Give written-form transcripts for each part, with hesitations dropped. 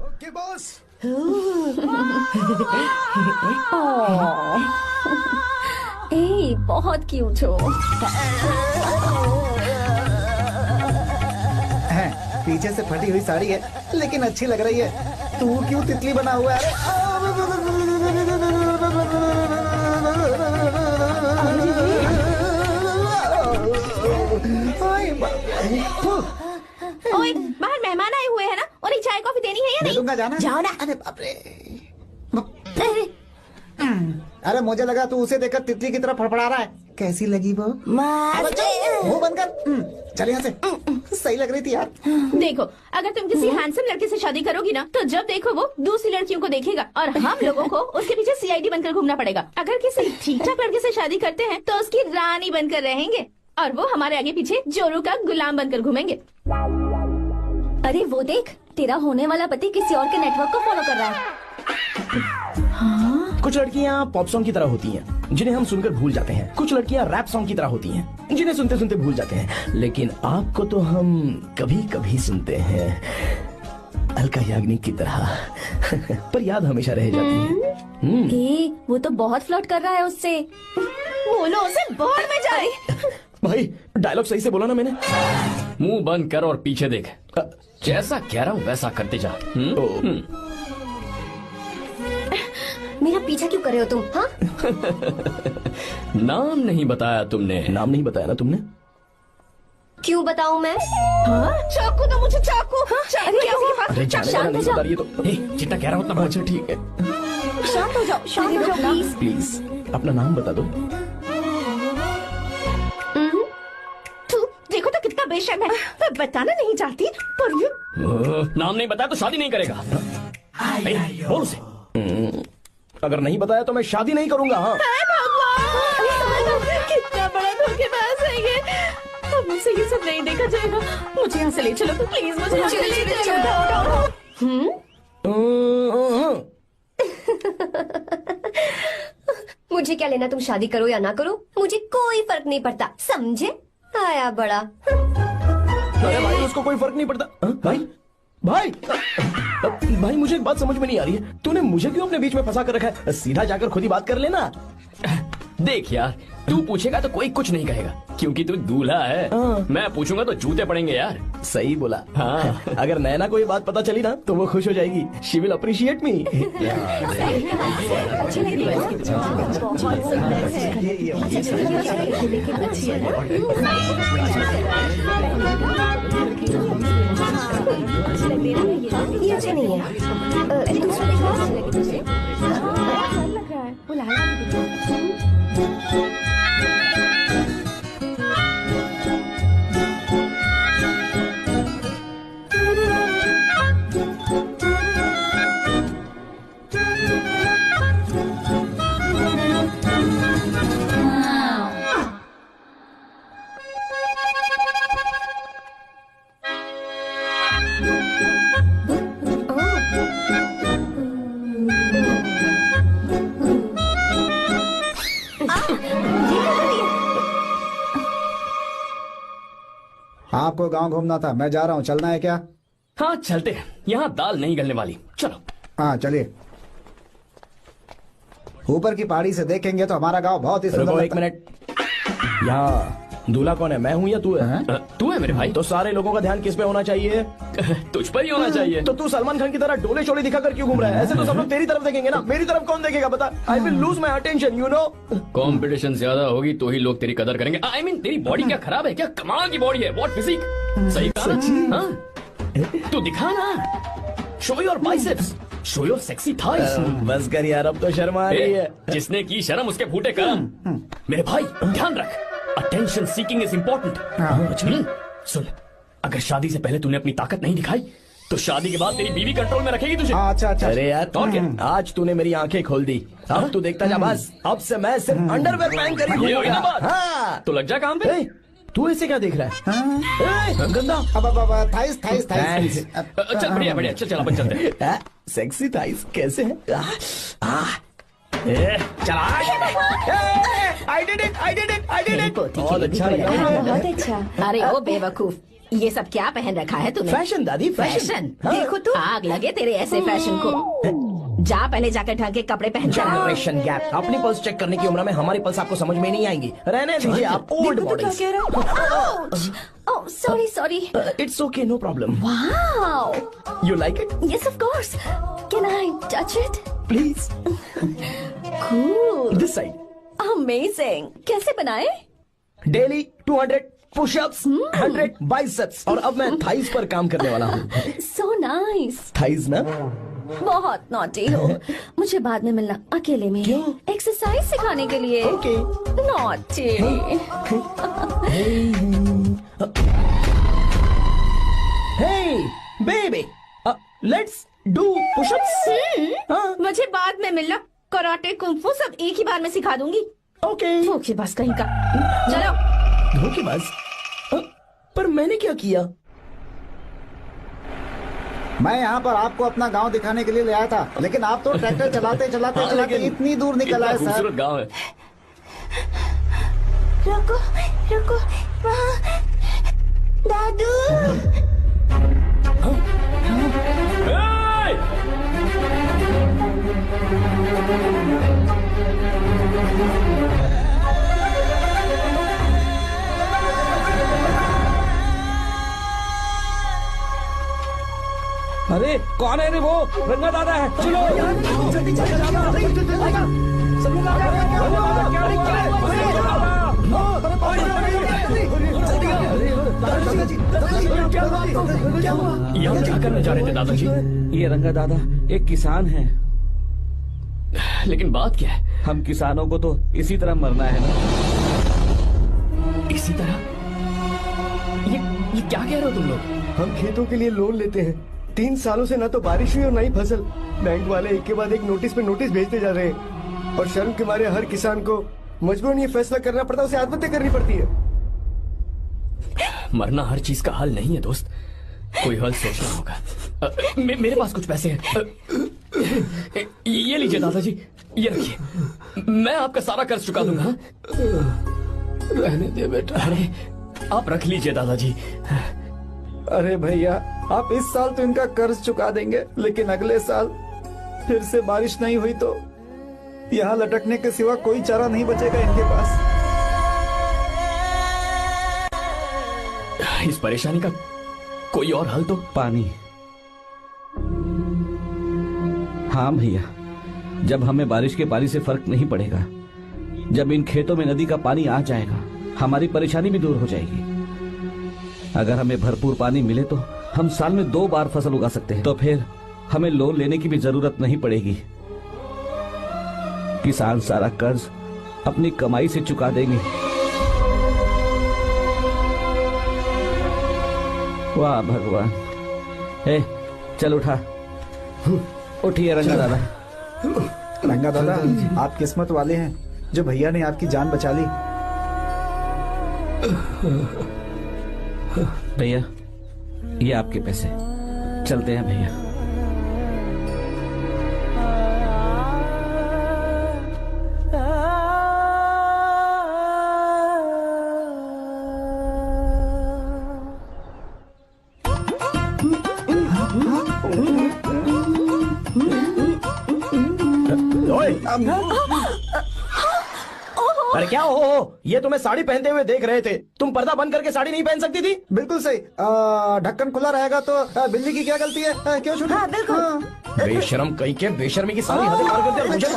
Okay boss. ए, बहुत cute हो। पीछे से फटी हुई साड़ी है लेकिन अच्छी लग रही है। तू क्यों तितली बना हुआ है? ओए, बाहर मेहमान आए हुए हैं ना, उन्हें चाय कॉफी देनी है या नहीं? दूंगा, जाना। जाओ ना। अरे बाप रे। अरे मुझे लगा तू उसे देखकर तितली की तरफ फड़फड़ा रहा है। कैसी लगी वो? मुंह बंद कर। चल यहाँ से। सही लग रही थी यार। देखो, अगर तुम किसी हैंडसम लड़के से शादी करोगी ना, तो जब देखो वो दूसरी लड़कियों को देखेगा और हम लोगों को उसके पीछे सीआईडी बनकर घूमना पड़ेगा। अगर किसी ठीक ठाक लड़के से शादी करते हैं तो उसकी रानी बनकर रहेंगे और वो हमारे आगे पीछे जोरू का गुलाम बनकर घूमेंगे। अरे वो देख, तेरा होने वाला पति किसी और के नेटवर्क को फॉलो कर रहा है। कुछ लड़कियाँ पॉप सॉन्ग की तरह होती हैं, जिन्हें हम सुनकर भूल जाते हैं। कुछ लड़कियाँ रैप सॉन्ग की तरह होती हैं, जिन्हें सुनते सुनते भूल जाते हैं। लेकिन आपको तो हम कभी कभी सुनते हैं, अलका याग्निक की तरह। पर याद हमेशा रह जाती है। ए, वो तो बहुत फ्लर्ट कर रहा है उससे। बोलो उसे बाहर में जाए। भाई डायलॉग सही से बोला ना मैंने? मुंह बंद कर और पीछे देख। जैसा कह रहा हूँ वैसा करते जा। मेरा पीछा क्यों कर रहे हो तुम? हाँ? नाम नहीं बताया तुमने। नाम नहीं बताया ना तुमने? क्यों बताऊं मैं? चाकू दो मुझे, चाकू। अरे जाने वाला नहीं बता रही है तो। जितना कह रहा हूँ उतना। अच्छा ठीक है, शांत हो जाओ, शांत हो जाओ प्लीज। प्लीज अपना नाम बता दो। तू देखो तो कितना बेशर्म है। मैं बताना नहीं चाहती पर ये नाम नहीं बताया तो शादी नहीं करेगा। बोल उसे। अगर नहीं बताया तो मैं शादी नहीं करूंगा। हाँ कितना बड़ा धोखेबाज है ये। अब मुझसे ये सब नहीं देखा जाएगा। मुझे यहाँ से ले चलो प्लीज, मुझे यहाँ से ले चलो। मुझे क्या लेना तुम शादी करो या ना करो, मुझे कोई फर्क नहीं पड़ता, समझे? आया बड़ा। अरे भाई उसको कोई फर्क नहीं पड़ता। भाई भाई भाई मुझे एक बात समझ में नहीं आ रही है, तूने मुझे क्यों अपने बीच में फंसा कर रखा है? सीधा जाकर खुद ही बात कर लेना। देख यार, तू पूछेगा तो कोई कुछ नहीं कहेगा क्योंकि तू दूल्हा है। मैं पूछूंगा तो जूते पड़ेंगे यार। सही बोला। हाँ। अगर नैना को ये बात पता चली ना तो वो खुश हो जाएगी। शी विल अप्रिशिएट मी। ये अच्छे नहीं है। दूसरा देखो। आपको गांव घूमना था, मैं जा रहा हूँ, चलना है क्या? हाँ चलते हैं, यहाँ दाल नहीं गलने वाली। चलो। हाँ चलिए। ऊपर की पहाड़ी से देखेंगे तो हमारा गांव बहुत ही सुंदर। एक मिनट, यहाँ दूल्हा कौन है, मैं हूँ या तू है? तू है मेरे भाई। तो सारे लोगों का ध्यान किस पे होना चाहिए? तुझ पर ही होना चाहिए। तो तू सलमान खान की तरह डोले शोले दिखाकर क्यों घूम रहा है? ऐसे तो सब लोग तेरी तरफ देखेंगे ना, मेरी तरफ कौन देखेगा बता? I will lose my attention, you know. Competition ज्यादा होगी तो ही लोग तेरी कदर करेंगे। आई मीन तेरी बॉडी क्या खराब है क्या? कमाल की बॉडी है, व्हाट फिजिक। सही कहा। हाँ? तू दिखा ना, show your biceps, show your sexy thighs. बस कर यार, अब तो शर्मा आ रही है। जिसने की शर्म उसके फूटे करम। मेरे भाई ध्यान रख, अटेंशन सीकिंग इज इम्पोर्टेंट। सुन, अगर शादी से पहले तूने अपनी ताकत नहीं दिखाई तो शादी के बाद तेरी बीवी कंट्रोल में रखेगी तुझे। अच्छा अच्छा। अरे यार और क्या? आज तूने मेरी आंखें खोल दी। अब तू देखता जा बस, अब से मैं सिर्फ अंडरवेयर पहन कर ही ये हुई ना बात। हाँ। तो लग जा काम पे। तू ऐसे क्या देख रहा है? गंदा। अब थाइस थाइस थाइस। चल बढ़िया बढ़िया, चल अपन चलते हैं। सेक्सी थाइस कैसे है? चला। I did it! बहुत अच्छा लगा। बहुत अच्छा। अरे ओ बेवकूफ, ये सब क्या पहन रखा है तूने? फैशन दादी, फैशन? हाँ। देखो तू, आग लगे तेरे ऐसे फैशन को। जा पहले जाकर ढंग के कपड़े पहन कर आ। Generation gap. अपनी पल्स चेक करने की उम्र में हमारी पल्स आपको समझ में नहीं आएंगी। रहने दीजिए, आप old bodies. Oh sorry sorry. It's okay, no problem. Wow, you like it? Yes of course, can I touch it? Please. Cool, this side. Amazing. कैसे बनाए? डेली 200 पुशअप्स, 100 बाइसेप्स, और अब मैं थाइस पर काम करने वाला हूँ। So nice. थाइस ना? बहुत नॉटी हो। मुझे बाद में मिलना अकेले में। क्यों? एक्सरसाइज सिखाने के लिए। Okay. Naughty. Hey, baby, let's do push-ups. मुझे बाद में मिलना। कराटे कुंफू सब एक ही बार में सिखा दूंगी। Okay. धोखेबाज कहीं का। चलो। धोखेबाज? पर मैंने क्या किया? मैं यहाँ पर आपको अपना गांव दिखाने के लिए ले आया था, लेकिन आप तो ट्रैक्टर चलाते चलाते चलाते इतनी दूर निकल आए सर। खूबसूरत गांव है। रुको रुको, वहाँ दादू। Hey! अरे कौन है रे वो? रंगा दादा है। चलो जल्दी चलो, यहाँ क्या करने जा रहे थे दादाजी? ये रंगा दादा एक किसान है। लेकिन बात क्या है? हम किसानों को तो इसी तरह मरना है ना। इसी तरह? ये क्या कह रहे हो तुम लोग? हम खेतों के लिए लोन लेते हैं। 3 सालों से ना तो बारिश हुई और ना ही फसल। बैंक वाले एक के बाद एक नोटिस पे नोटिस भेजते जा रहे हैं, और शर्म के मारे हर किसान को मजबूरन ये फैसला करना पड़ता है, उसे आत्महत्या करनी पड़ती है। मरना हर चीज का हल नहीं है दोस्त, कोई हल सोचना होगा। मेरे पास कुछ पैसे हैं। ये लीजिए दादाजी, ये रखिए, मैं आपका सारा कर्ज चुका दूंगा। रहने दे बेटा। अरे आप रख लीजिए दादाजी। अरे भैया, आप इस साल तो इनका कर्ज चुका देंगे, लेकिन अगले साल फिर से बारिश नहीं हुई तो यहाँ लटकने के सिवा कोई चारा नहीं बचेगा इनके पास। इस परेशानी का कोई और हल तो? पानी। हाँ भैया, जब हमें बारिश के पानी से फर्क नहीं पड़ेगा, जब इन खेतों में नदी का पानी आ जाएगा, हमारी परेशानी भी दूर हो जाएगी। अगर हमें भरपूर पानी मिले तो हम साल में 2 बार फसल उगा सकते हैं। तो फिर हमें लोन लेने की भी जरूरत नहीं पड़ेगी। किसान सारा कर्ज अपनी कमाई से चुका देंगे। वाह भगवान। चल उठा, उठिए रंगा दादा। रंगा दादा, आप किस्मत वाले हैं जो भैया ने आपकी जान बचा ली। भैया ये आपके पैसे, चलते हैं भैया। अरे क्या हो? ये तुम्हें साड़ी पहनते हुए देख रहे थे। तुम पर्दा बंद करके साड़ी नहीं पहन सकती थी? बिल्कुल सही। ढक्कन खुला रहेगा तो बिल्ली की क्या गलती है? क्यों छूटी? हाँ, बिल्कुल। बेशरम कहीं के, बेशर्मी की सारी हदें पार करते मुझे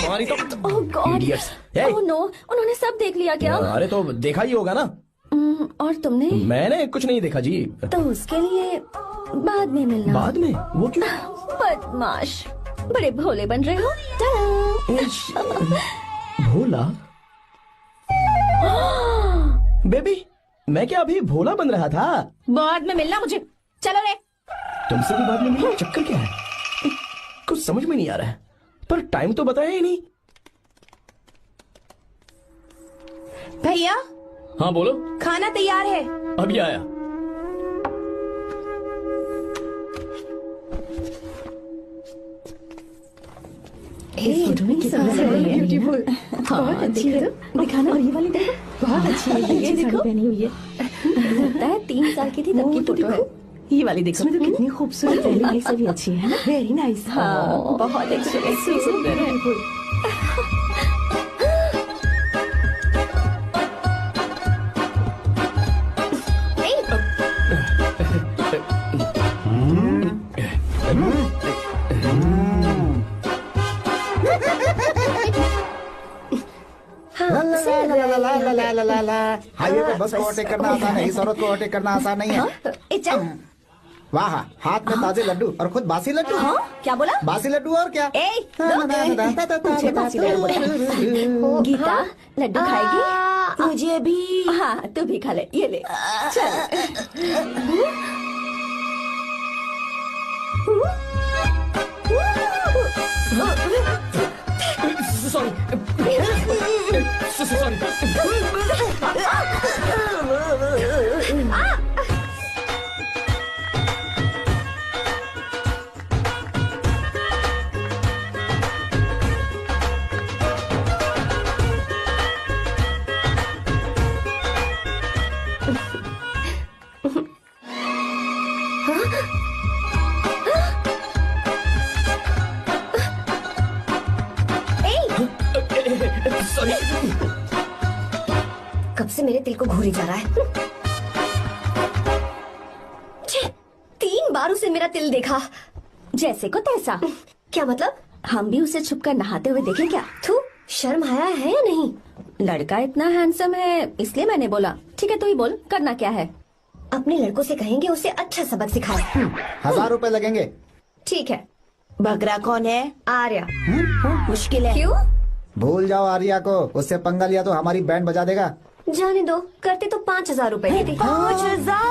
तुम्हारी तो ओह गॉड, idiots। ओह नो, उन्होंने सब देख लिया क्या? अरे तो देखा ही होगा ना। और तुमने? मैंने कुछ नहीं देखा जी। तो उसके लिए बाद में मिलना। बाद में? वो क्यों? बदमाश, बड़े भोले बन रहे हो। टाटा। भोला? बेबी, मैं क्या अभी भोला बन रहा था? बाद में मिलना मुझे। चलो रे। तुमसे भी बाद में मिलना? चक्कर क्या है? कुछ समझ में नहीं आ रहा है। पर टाइम तो बताया ही नहीं। भैया, हाँ बोलो। खाना तैयार है। अभी आया। ब्यूटीफुल। हाँ, देखो दिखाना। और ये वाली देखो, बहुत अच्छी है। ये देखो पहनी हुई है। 3 साल की थी तब की फोटो है। ये वाली देखो तो कितनी खूबसूरत है। मेरी से भी अच्छी है ना। Very nice. हाँ बहुत अच्छी सुंदर है। हाईवे पे बस को ओवरटेक करना आसान है, इस औरत को ओवरटेक करना आसान नहीं है। ए चल। वाह, हाथ में ताजे लड्डू और खुद बासी लड्डू। हाँ क्या बोला? बासी लड्डू और क्या? मुझे बासी लड्डू बोला। गीता लड्डू खाएगी? मुझे भी। हाँ तू भी खा ले, ये ले चल। कब से मेरे दिल को घूरी जा रहा है। 3 बार उसे मेरा तिल देखा। जैसे को तैसा। क्या मतलब? हम भी उसे छुपकर नहाते हुए देखें क्या? तू शर्म आया है या नहीं? लड़का इतना हैंडसम है इसलिए मैंने बोला। ठीक है तू ही बोल, करना क्या है? अपने लड़कों से कहेंगे उसे अच्छा सबक सिखाए। 1000 रुपए लगेंगे। ठीक है। बगरा कौन है? आर्या। मुश्किल है। क्यों? भूल जाओ आर्या को, उससे पंगा लिया तो हमारी बैंड बजा देगा। जाने दो, करते तो 5000 रुपए देते। 5000।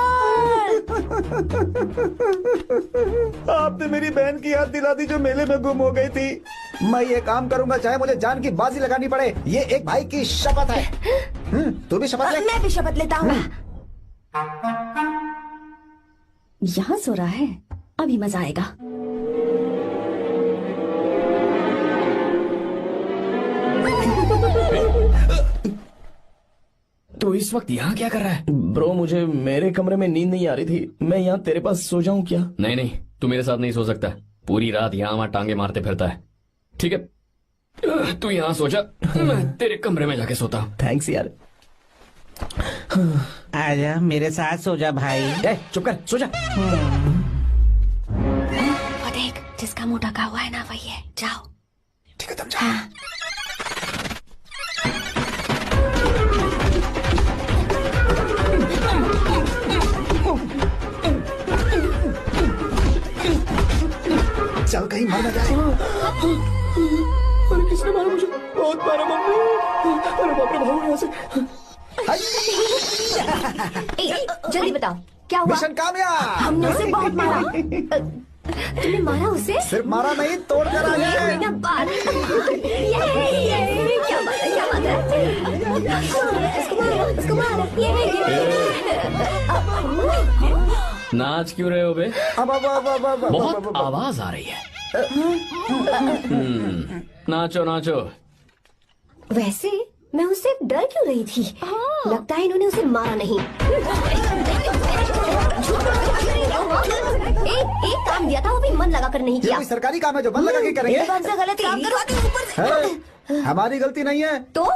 आपने मेरी बहन की याद दिला दी जो मेले में गुम हो गई थी। मैं ये काम करूंगा चाहे मुझे जान की बाजी लगानी पड़े। ये एक भाई की शपथ है। तू भी शपथ ले। मैं भी शपथ लेता हूँ। यहाँ सो रहा है, अभी मजा आएगा। तो इस वक्त यहाँ क्या कर रहा है? ब्रो मुझे मेरे कमरे में नींद नहीं आ रही थी, मैं यहाँ तेरे पास सो जाऊं क्या? नहीं नहीं, तू मेरे साथ नहीं सो सकता। पूरी रात यहाँ वहाँ टांगे मारते फिरता है। ठीक है तू यहाँ सो जा, मैं तेरे कमरे में जाके सोता हूँ। थैंक्स यार। आजा मेरे साथ सो जा भाई। चुप कर, सो जा। वो देख, जिसका मुंह ढका हुआ है ना वही है। जाओ। ठीक है तुम जाओ। चल कहीं मर न जाए। अरे किसने मारा मुझे? बहुत मारा मम्मी। अरे बाप रे, भागो यहाँ से। जल्दी बताओ क्या हुआ? मिशन कामयाब। हमने उसे बहुत मारा। तुमने मारा उसे? सिर्फ मारा नहीं, तोड़ कर आ ये गए। हुई ना बात। ये क्या बात है, क्या बात है? उसको मारो, नाच क्यों रहे हो बे? बहुत आवाज आ रही है। नाचो नाचो। वैसे मैं उससे डर क्यों रही थी? लगता है इन्होंने उसे मारा नहीं। एक काम दिया था वो भी मन लगा कर नहीं ये किया। कोई सरकारी काम है जो बंद लगा के करेंगे? कौन सा गलत काम करो? है, हमारी गलती नहीं है, तो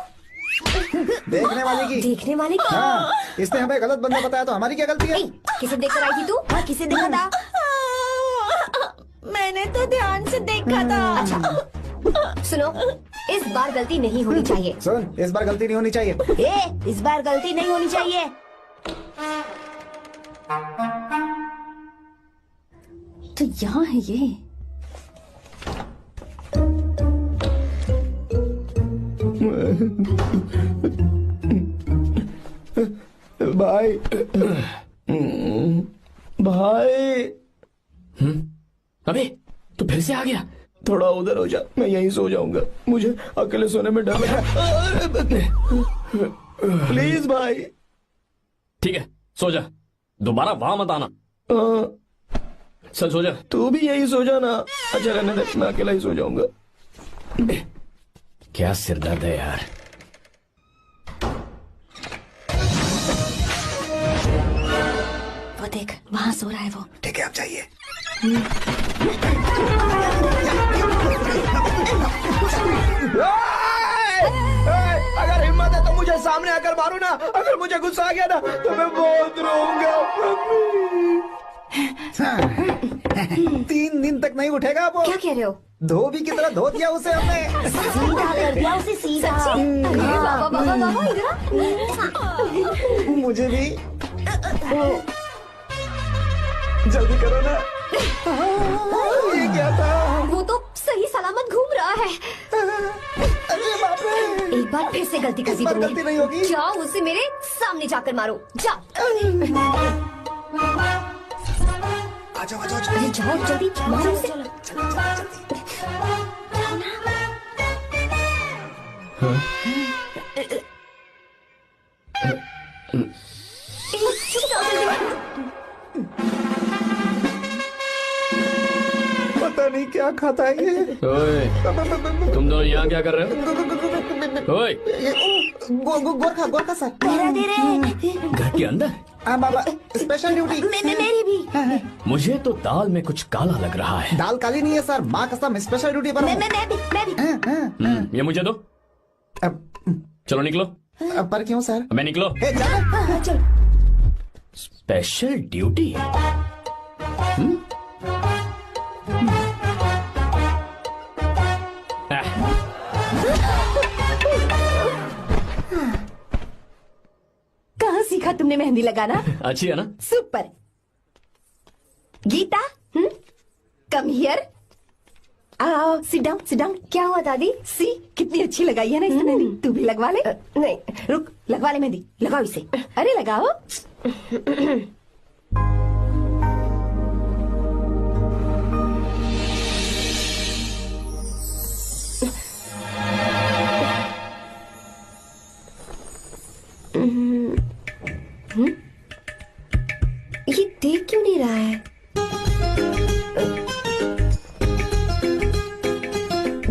देखने वाले की। देखने वाले की? हाँ, इसने हमें गलत बंदा बताया तो हमारी क्या गलती है? किसे देखकर आई थी तू? हाँ, किसे देखा था? मैंने तो ध्यान से देखा था। अच्छा सुनो, इस बार गलती नहीं होनी चाहिए। सुन, इस बार गलती नहीं होनी चाहिए। इस बार गलती नहीं होनी चाहिए। तो यहाँ है ये। भाई भाई। अबे तू फिर से आ गया? थोड़ा उधर हो जा, मैं यहीं सो जाऊंगा। मुझे अकेले सोने में डर लग रहा है। प्लीज भाई। ठीक है सो जा, दोबारा वहां मत आना। चल सो जा। तू भी यही सो जा ना। अच्छा रहने दे, मैं अकेला ही सो जाऊंगा। क्या सिरदर्द है यार। देख वहाँ सो रहा है वो। ठीक है, आप जाइए। अगर हिम्मत है तो मुझे सामने आकर मारो ना। अगर मुझे गुस्सा आ गया ना तो मैं बहुत रोऊंगा। 3 दिन तक नहीं उठेगा वो। क्या कह रहे हो? धोबी की तरह धो दिया उसे हमने। सीधा कर दिया उसे, सीधा। अरे बाबा बाबा बाबा, इधर आ। मुझे भी जल्दी करो ना। ये क्या था? वो तो सही सलामत घूम रहा है। अरे बाप रे! एक बार फिर से गलती कर दी इस बार तुमने। गलती नहीं होगी। जाओ उसे मेरे सामने जाकर मारो, जाओ। आ जाओ, आ जाओ, अरे जाओ जल्दी मारो उसे। चुप जाओ जल्दी। पता नहीं क्या खाता है ये। ओए, तुम दोनों यहाँ क्या कर रहे हो? ओए, गोरखा सर। मेरा दे रहे। घर के अंदर? हाँ बाबा, स्पेशल ड्यूटी। मेरी भी। मुझे तो दाल में कुछ काला लग रहा है। दाल काली नहीं है सर, माँ कसम स्पेशल ड्यूटी पर हूँ। मैं भी। ये मुझे दो। अब चलो निकलो। पर क्यों सर? मैं निकलो। ए, जाना। चल। Special duty? कहाँ सीखा तुमने मेहंदी लगाना? अच्छी है ना? सुपर। Geeta, come here. आओ, सिट डाउन, सिट डाउन। क्या हुआ दादी? सी कितनी अच्छी लगाई है ना इसने मेहंदी। तू भी लगवा ले। नहीं। रुक, लगवा ले मेहंदी। लगाओ इसे। अरे लगाओ। ये देख क्यों नहीं रहा है?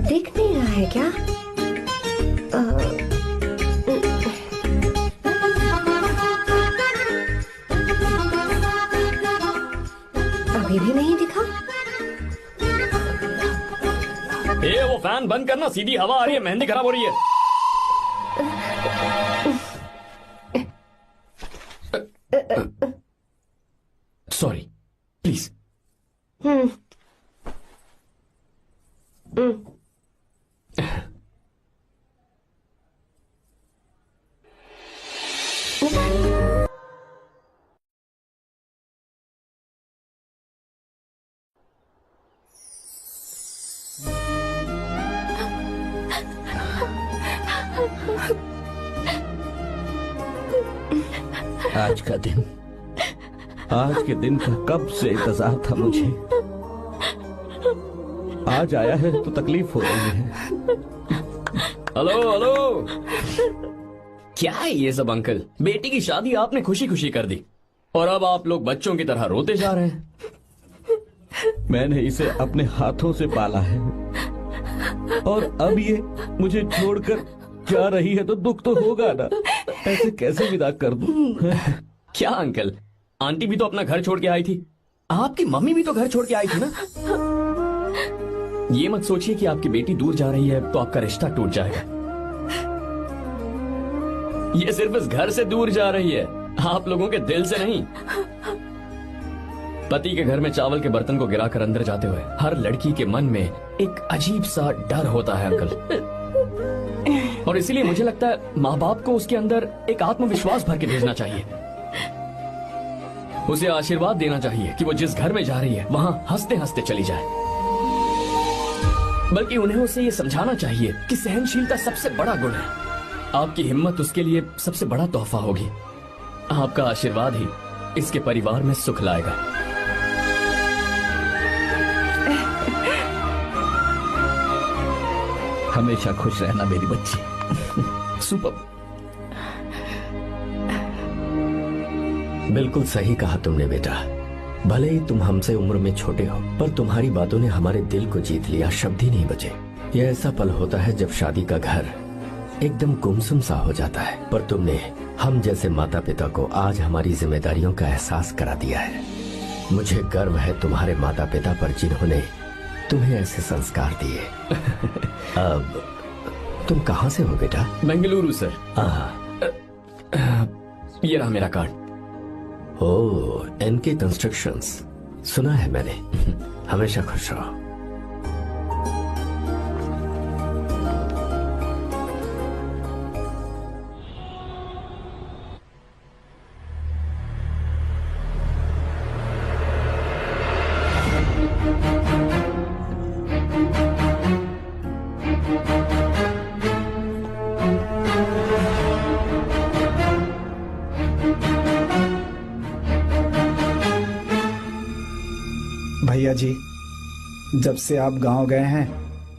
देख नहीं रहा है क्या? अभी भी नहीं दिखा। ए, वो फैन बंद करना, सीधी हवा आ रही है, मेहंदी खराब हो रही है। Sorry, please. आज के दिन का कब से इंतजार था मुझे। आज आया है तो तकलीफ हो रही है। हेलो हेलो, क्या है ये सब अंकल? बेटी की शादी आपने खुशी खुशी कर दी और अब आप लोग बच्चों की तरह रोते जा रहे हैं। मैंने इसे अपने हाथों से पाला है और अब ये मुझे छोड़कर जा रही है तो दुख तो होगा ना। ऐसे कैसे विदा कर दूं? क्या अंकल, आंटी भी तो अपना घर छोड़ के आई थी, आपकी मम्मी भी तो घर छोड़ के आई थी ना। ये मत सोचिए कि आपकी बेटी दूर जा रही है तो आपका रिश्ता टूट जाएगा। ये सिर्फ इस घर से दूर जा रही है, आप लोगों के दिल से नहीं। पति के घर में चावल के बर्तन को गिराकर अंदर जाते हुए हर लड़की के मन में एक अजीब सा डर होता है अंकल, और इसीलिए मुझे लगता है माँ बाप को उसके अंदर एक आत्मविश्वास भर के भेजना चाहिए। उसे आशीर्वाद देना चाहिए कि वो जिस घर में जा रही है वहां हंसते हंसते चली जाए। बल्कि उन्हें उसे ये समझाना चाहिए कि सहनशीलता सबसे बड़ा गुण है। आपकी हिम्मत उसके लिए सबसे बड़ा तोहफा होगी। आपका आशीर्वाद ही इसके परिवार में सुख लाएगा। हमेशा खुश रहना मेरी बच्ची। सुपर। बिल्कुल सही कहा तुमने बेटा। भले ही तुम हमसे उम्र में छोटे हो, पर तुम्हारी बातों ने हमारे दिल को जीत लिया, शब्द ही नहीं बचे। यह ऐसा पल होता है जब शादी का घर एकदम गुमसुम सा हो जाता है, पर तुमने हम जैसे माता पिता को आज हमारी जिम्मेदारियों का एहसास करा दिया है। मुझे गर्व है तुम्हारे माता पिता पर जिन्होंने तुम्हें ऐसे संस्कार दिए। अब तुम कहाँ से हो बेटा? बेंगलुरु सर। ये रहा मेरा कार्ड। ओह, एनके कंस्ट्रक्शंस, सुना है मैंने। हमेशा खुश रहो। भैया जी, जब से आप गांव गए हैं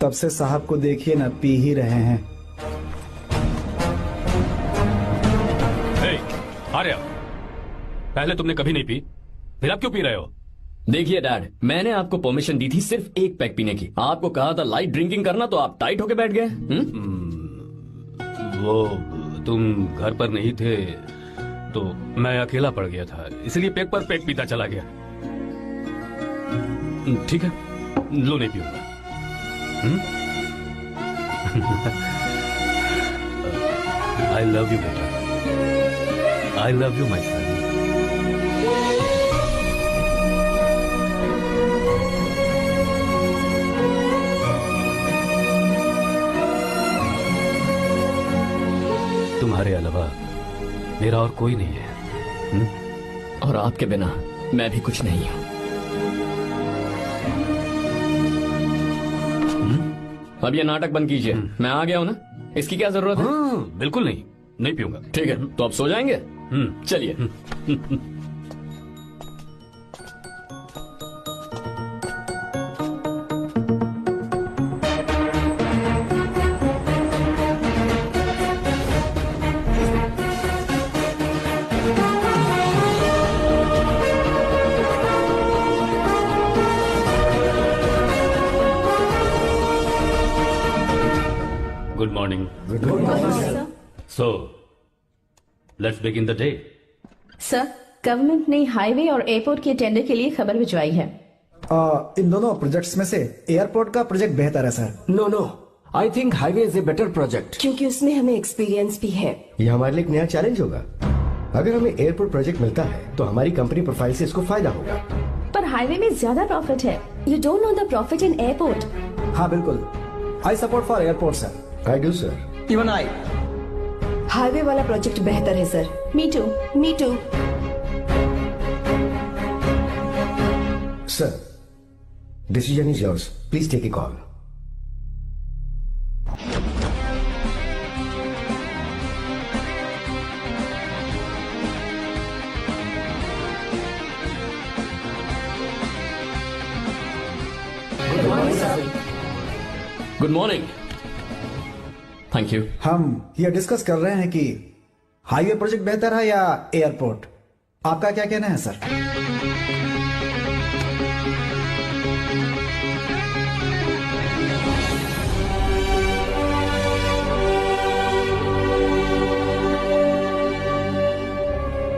तब से साहब को देखिए ना, पी ही रहे हैं। आर्या, पहले तुमने कभी नहीं पी, फिर अब क्यों पी रहे हो? देखिए डैड, मैंने आपको परमिशन दी थी सिर्फ एक पैक पीने की। आपको कहा था लाइट ड्रिंकिंग करना, तो आप टाइट होके बैठ गए। वो तुम घर पर नहीं थे तो मैं अकेला पड़ गया था, इसलिए पैक पर पैक पीता चला गया। ठीक है, लो नहीं पीऊंगा। आई लव यू बेटा, आई लव यू माई सन। तुम्हारे अलावा मेरा और कोई नहीं है। और आपके बिना मैं भी कुछ नहीं हूं। अब ये नाटक बंद कीजिए, मैं आ गया हूं ना, इसकी क्या जरूरत है? बिल्कुल नहीं, नहीं पीऊंगा। ठीक है, तो अब सो जाएंगे। चलिए। Good morning. Good morning, sir. So, let's begin the day. Sir, government ने हाईवे और एयरपोर्ट के टेंडर के लिए खबर भिजवाई है। इन दोनों प्रोजेक्ट्स में से एयरपोर्ट का प्रोजेक्ट बेहतर है sir. No, I think highway is a better project. क्योंकि उसमें हमें एक्सपीरियंस भी है। ये हमारे लिए एक नया चैलेंज होगा। अगर हमें एयरपोर्ट प्रोजेक्ट मिलता है तो हमारी कंपनी प्रोफाइल से इसको फायदा होगा। पर हाईवे में ज्यादा प्रॉफिट है। You don't know the profit in airport. हाँ बिल्कुल, I support for airport sir. I do sir. Even I. Highway वाला प्रोजेक्ट बेहतर है sir. Me too. Me too. Sir, decision is yours, please take a call. Good morning. Thank you. हम ये discuss कर रहे हैं कि हाईवे प्रोजेक्ट बेहतर है या एयरपोर्ट। आपका क्या कहना है sir?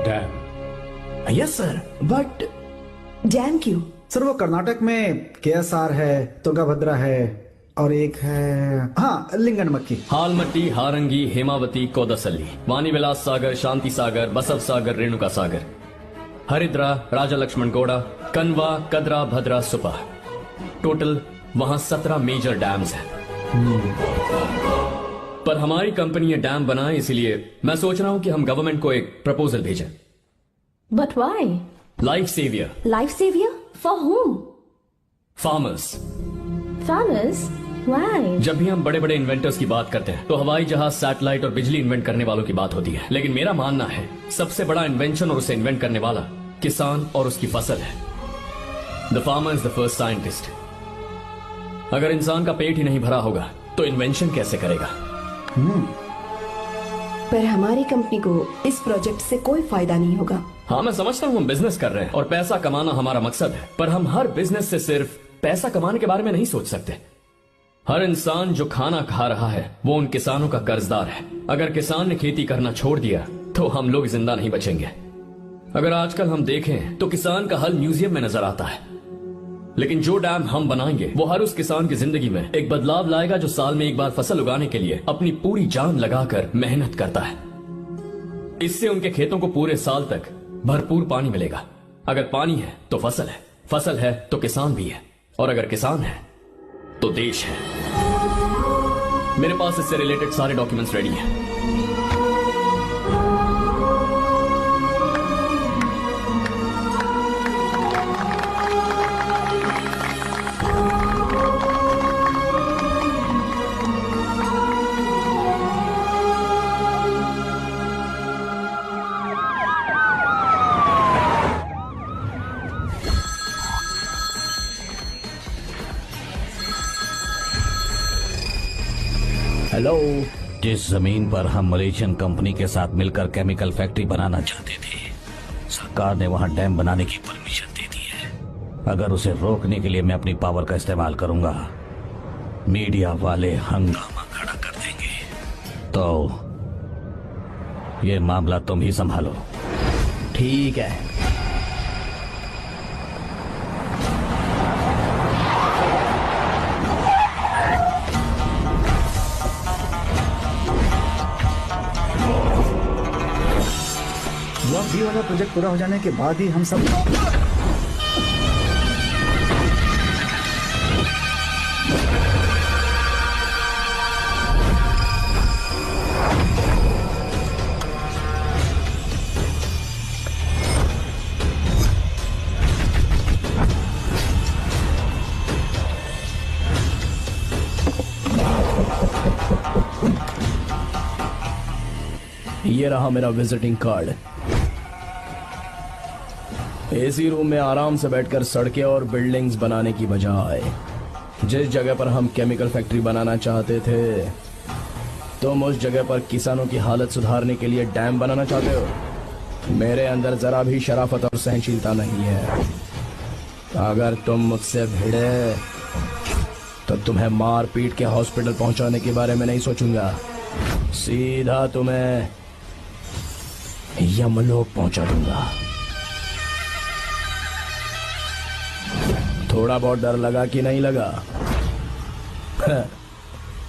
Dam. Yes sir, but dam क्यों? सर वो कर्नाटक में केएसआर है, तुंगभद्रा है और एक है हाँ लिंगनमक्की। हालमट्टी, हारंगी, हेमावती, कोदसल्ली, वानी विलास सागर, शांति सागर, बसव सागर, रेणुका सागर, हरिद्रा, राजा लक्ष्मण गौड़ा, कनवा, कदरा, भद्रा, सुपा। टोटल वहां 17 मेजर डैम्स हैं। पर हमारी कंपनी ये डैम बनाए, इसलिए मैं सोच रहा हूं कि हम गवर्नमेंट को एक प्रपोजल भेजें। But why? Life saviour. Life saviour for home? Farmers. Farmers? Why? जब भी हम बड़े बड़े इन्वेंटर्स की बात करते हैं तो हवाई जहाज, सैटेलाइट और बिजली इन्वेंट करने वालों की बात होती है, लेकिन मेरा मानना है सबसे बड़ा इन्वेंशन और उसे इन्वेंट करने वाला किसान और उसकी फसल है। The farmer is the first scientist. अगर इंसान का पेट ही नहीं भरा होगा तो इन्वेंशन कैसे करेगा? पर हमारी कंपनी को इस प्रोजेक्ट से कोई फायदा नहीं होगा। हाँ, मैं समझता हूँ हम बिजनेस कर रहे हैं और पैसा कमाना हमारा मकसद है, पर हम हर बिजनेस से सिर्फ पैसा कमाने के बारे में नहीं सोच सकते। हर इंसान जो खाना खा रहा है वो उन किसानों का कर्जदार है। अगर किसान ने खेती करना छोड़ दिया तो हम लोग जिंदा नहीं बचेंगे। अगर आजकल हम देखें तो किसान का हल म्यूजियम में नजर आता है, लेकिन जो डैम हम बनाएंगे वो हर उस किसान की जिंदगी में एक बदलाव लाएगा जो साल में एक बार फसल उगाने के लिए अपनी पूरी जान लगाकर मेहनत करता है। इससे उनके खेतों को पूरे साल तक भरपूर पानी मिलेगा। अगर पानी है तो फसल है तो किसान भी है, और अगर किसान है तो देश है। मेरे पास इससे रिलेटेड सारे डॉक्यूमेंट्स रेडी हैं। हेलो। जिस जमीन पर हम मलेशियन कंपनी के साथ मिलकर केमिकल फैक्ट्री बनाना चाहते थे, सरकार ने वहां डैम बनाने की परमिशन दे दी है। अगर उसे रोकने के लिए मैं अपनी पावर का इस्तेमाल करूंगा, मीडिया वाले हंगामा खड़ा कर देंगे। तो ये मामला तुम ही संभालो। ठीक है। ये वाला प्रोजेक्ट पूरा हो जाने के बाद ही हम सब ये रहा मेरा विजिटिंग कार्ड। एसी रूम में आराम से बैठकर सड़कें और बिल्डिंग्स बनाने की बजाय जिस जगह पर हम केमिकल फैक्ट्री बनाना चाहते थे, तुम उस जगह पर किसानों की हालत सुधारने के लिए डैम बनाना चाहते हो। मेरे अंदर जरा भी शराफत और सहनशीलता नहीं है। अगर तुम मुझसे भिड़े तो तुम्हें मार पीट के हॉस्पिटल पहुंचाने के बारे में नहीं सोचूंगा, सीधा तुम्हें यमलोक पहुंचा दूंगा। थोड़ा बहुत डर लगा कि नहीं लगा?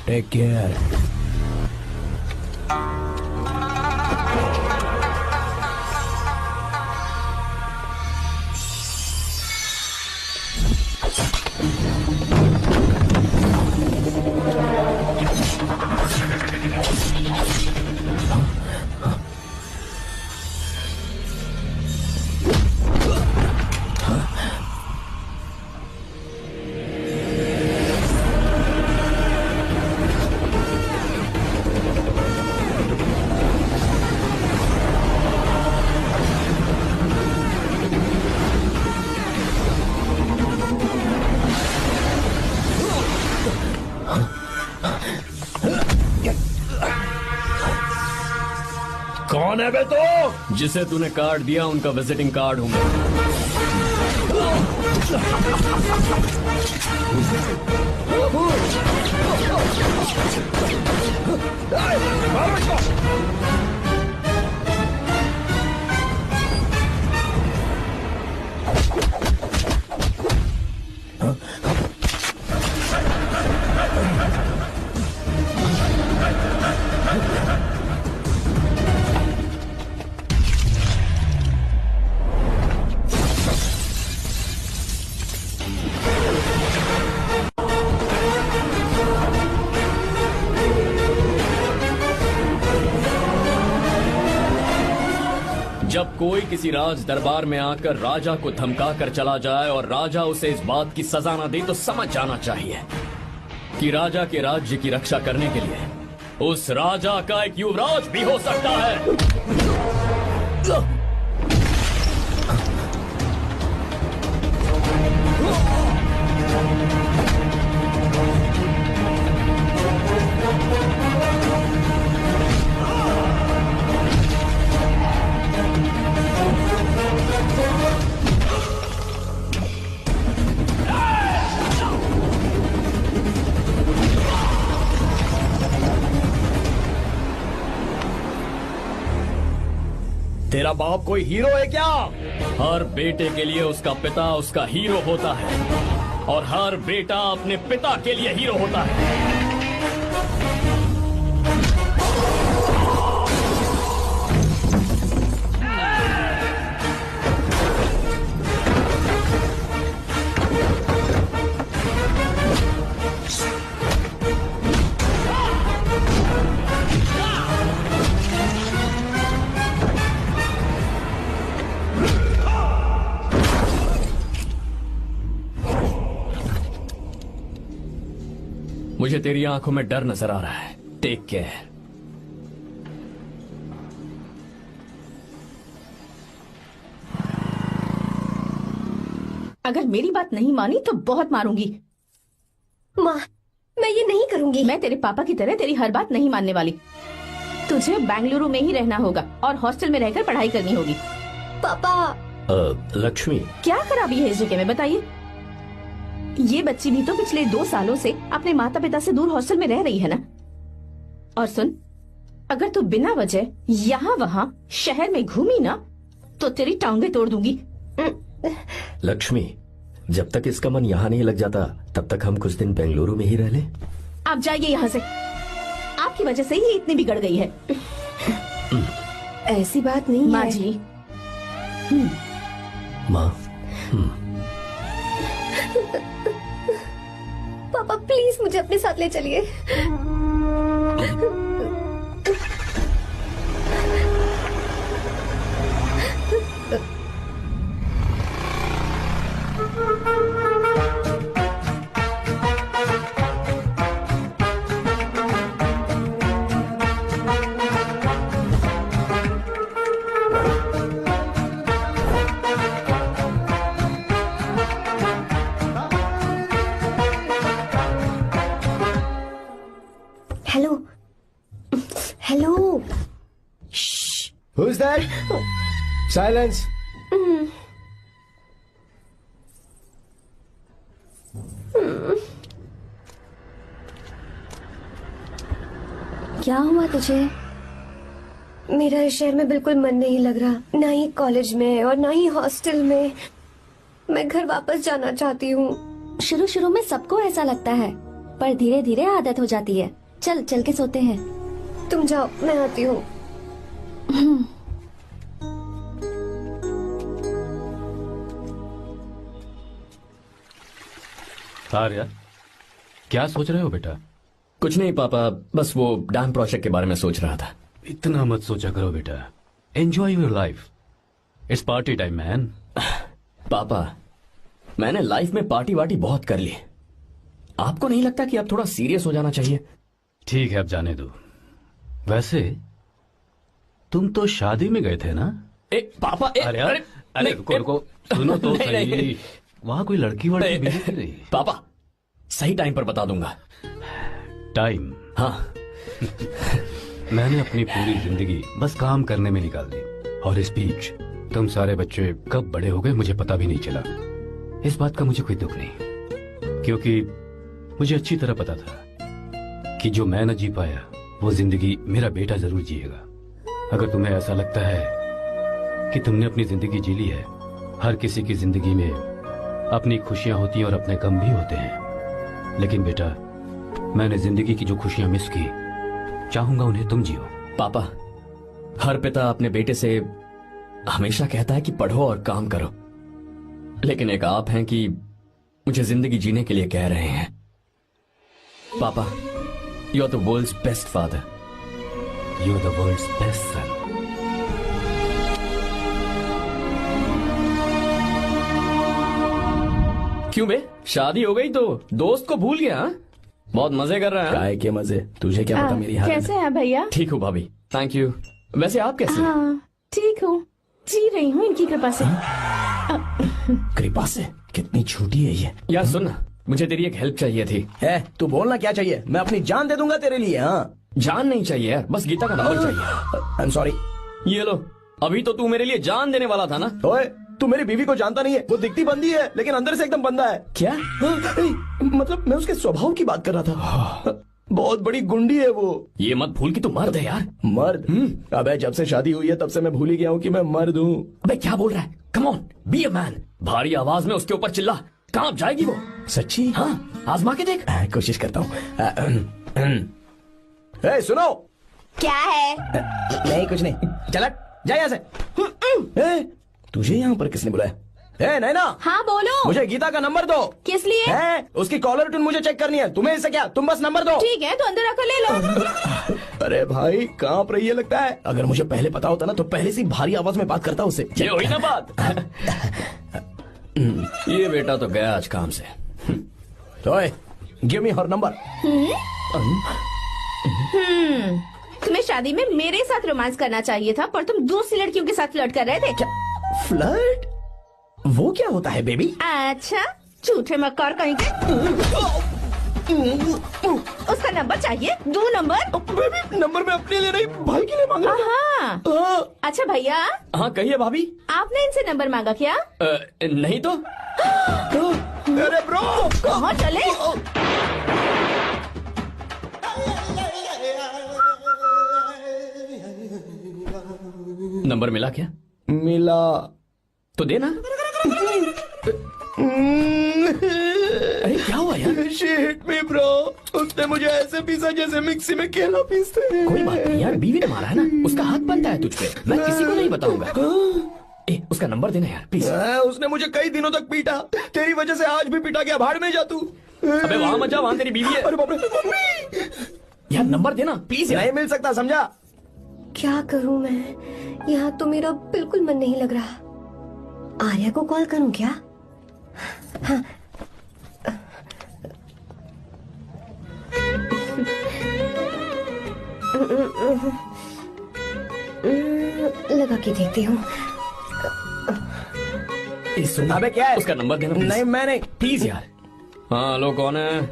Take care. कौन है बे तो? जिसे तूने कार्ड दिया उनका विजिटिंग कार्ड हूं मैं। जब कोई किसी राज दरबार में आकर राजा को धमका कर चला जाए और राजा उसे इस बात की सजा न दे, तो समझ जाना चाहिए कि राजा के राज्य की रक्षा करने के लिए उस राजा का एक युवराज भी हो सकता है। मेरा बाप कोई हीरो है क्या? हर बेटे के लिए उसका पिता उसका हीरो होता है और हर बेटा अपने पिता के लिए हीरो होता है। मुझे तेरी आंखों में डर नजर आ रहा है। Take care. अगर मेरी बात नहीं मानी तो बहुत मारूंगी। माँ, मैं ये नहीं करूंगी। मैं तेरे पापा की तरह तेरी हर बात नहीं मानने वाली। तुझे बेंगलुरु में ही रहना होगा और हॉस्टल में रहकर पढ़ाई करनी होगी। पापा। लक्ष्मी, क्या खराबी है इस जगह में, बताइए? ये बच्ची भी तो पिछले 2 सालों से अपने माता पिता से दूर हॉस्टल में रह रही है ना। और सुन, अगर तू बिना वजह यहाँ वहाँ शहर में घूमी ना तो तेरी टांगे तोड़ दूंगी। लक्ष्मी, जब तक इसका मन यहाँ नहीं लग जाता तब तक हम कुछ दिन बेंगलुरु में ही रह लें। आप जाइए यहाँ से। आपकी वजह से ही इतनी बिगड़ गई है। ऐसी बात नहीं माँ है। जी। माँ, पापा प्लीज मुझे अपने साथ ले चलिए। Hello hello. Who's that? Silence. क्या हुआ तुझे? मेरा इस शहर में बिल्कुल मन नहीं लग रहा, ना ही कॉलेज में और ना ही हॉस्टल में। मैं घर वापस जाना चाहती हूँ। शुरू शुरू में सबको ऐसा लगता है, पर धीरे धीरे आदत हो जाती है। चल चल के सोते हैं। तुम जाओ, मैं आती हूँ। आर्या, क्या सोच रहे हो बेटा? कुछ नहीं पापा, बस वो डैम प्रोजेक्ट के बारे में सोच रहा था। इतना मत सोचा करो बेटा। Enjoy your life. It's party time man. पापा, मैंने लाइफ में पार्टी वार्टी बहुत कर ली। आपको नहीं लगता कि अब थोड़ा सीरियस हो जाना चाहिए? ठीक है, अब जाने दो। वैसे तुम तो शादी में गए थे ना? पापा, अरे रुको रुको, सुनो तो सही। वहाँ कोई लड़की वड़की मिली थी नहीं? पापा, सही टाइम पर बता दूंगा। टाइम? हाँ। मैंने अपनी पूरी जिंदगी बस काम करने में निकाल दी, और इस बीच तुम सारे बच्चे कब बड़े हो गए मुझे पता भी नहीं चला। इस बात का मुझे कोई दुख नहीं, क्योंकि मुझे अच्छी तरह पता था कि जो मैं न जी पाया वो जिंदगी मेरा बेटा जरूर जिएगा। अगर तुम्हें ऐसा लगता है कि तुमने अपनी जिंदगी जी ली है, हर किसी की जिंदगी में अपनी खुशियां होती हैं और अपने गम भी होते हैं, लेकिन बेटा मैंने जिंदगी की जो खुशियां मिस की, चाहूंगा उन्हें तुम जियो। पापा, हर पिता अपने बेटे से हमेशा कहता है कि पढ़ो और काम करो, लेकिन एक आप हैं कि मुझे जिंदगी जीने के लिए कह रहे हैं। पापा, you are the world's best father. You are the world's best son. क्यों बे, शादी हो गई तो दोस्त को भूल गया? बहुत मजे कर रहा है। काय के मजे, तुझे क्या पता मेरी हालत। कैसे है भैया? ठीक हूँ भाभी, थैंक यू। वैसे आप कैसे? हाँ ठीक हूँ, जी रही हूँ इनकी कृपा से। कृपा से? कितनी झूठी है ये। यार सुन ना, मुझे तेरी एक हेल्प चाहिए थी। है, तू बोलना क्या चाहिए? मैं अपनी जान दे दूंगा तेरे लिए। हाँ, जान नहीं चाहिए यार, बस गीता का नंबर चाहिए। I am sorry. ये लो, अभी तो तू मेरे लिए जान देने वाला था ना। ओए, तू मेरी बीवी को जानता नहीं है। वो दिखती बंदी है लेकिन अंदर से एकदम बंदा है। क्या? मतलब मैं उसके स्वभाव की बात कर रहा था। बहुत बड़ी गुंडी है वो। ये मत भूल कि तू मर्द है यार। मर्द? अबे जब से शादी हुई है तब से मैं भूल ही गया हूँ कि मैं मर्द हूँ। अबे क्या बोल रहा है? Come on, be a man. भारी आवाज में उसके ऊपर चिल्ला, कहाँ जाएगी वो? सच्ची? हाँ, आजमा के देख। कोशिश करता हूँ। सुनो। क्या है? नहीं कुछ नहीं, चल जा यहाँ से। तुझे यहाँ पर किसने बुलाया? नैना। हाँ बोलो। मुझे गीता का नंबर दो। किस लिए? उसकी कॉलर ट्यून मुझे चेक करनी है। तुम्हें इससे क्या, तुम बस नंबर दो। ठीक है तो अंदर आकर ले लो। अरे भाई कांप रही है लगता है। अगर मुझे पहले पता होता ना तो पहले से भारी आवाज में बात करता उससे। ये हुई ना बात। ये बेटा तो गया आज काम से। गिव मी हर नंबर। तुम्हें शादी में मेरे साथ रोमांस करना चाहिए था, पर तुम दूसरी लड़कियों के साथ फ्लर्ट कर रहे थे। क्या फ्लर्ट? वो क्या होता है बेबी? अच्छा, झूठे मक्कार कहीं के। उसका नंबर चाहिए? दो नंबर। बेबी नंबर मैं अपने लिए नहीं भाई के लिए मांग रहा था। अच्छा भैया। हाँ कहिए भाभी। आपने इनसे नंबर मांगा क्या? नहीं तो। अरे ब्रो कहाँ चले? नंबर मिला क्या? मिला तो देना। अरे क्या हुआ यार? She hit me bro। उसने मुझे ऐसे पीसा जैसे मिक्सी में केला पीसते हैं। कोई बात नहीं यार, बीवी ने मारा है ना, उसका हाथ बनता है तुझ पे। मैं किसी को नहीं बताऊंगा। उसका नंबर देना यार प्लीज। उसने मुझे कई दिनों तक पीटा, तेरी वजह से आज भी पीटा गया। भाड़ में जा तू। अबे वहां मत जा, वहां तेरी बीवी है। अरे बाप रे। यार नंबर देना प्लीज। नहीं मिल सकता, समझा? क्या करूं मैं? यहाँ तो मेरा बिल्कुल मन नहीं लग रहा। आर्या को कॉल करूं क्या? हाँ। लगा के देखती हूँ। अबे क्या है? उसका नंबर देना। नहीं मैं नहीं, प्लीज यार। हाँ हेलो, कौन है?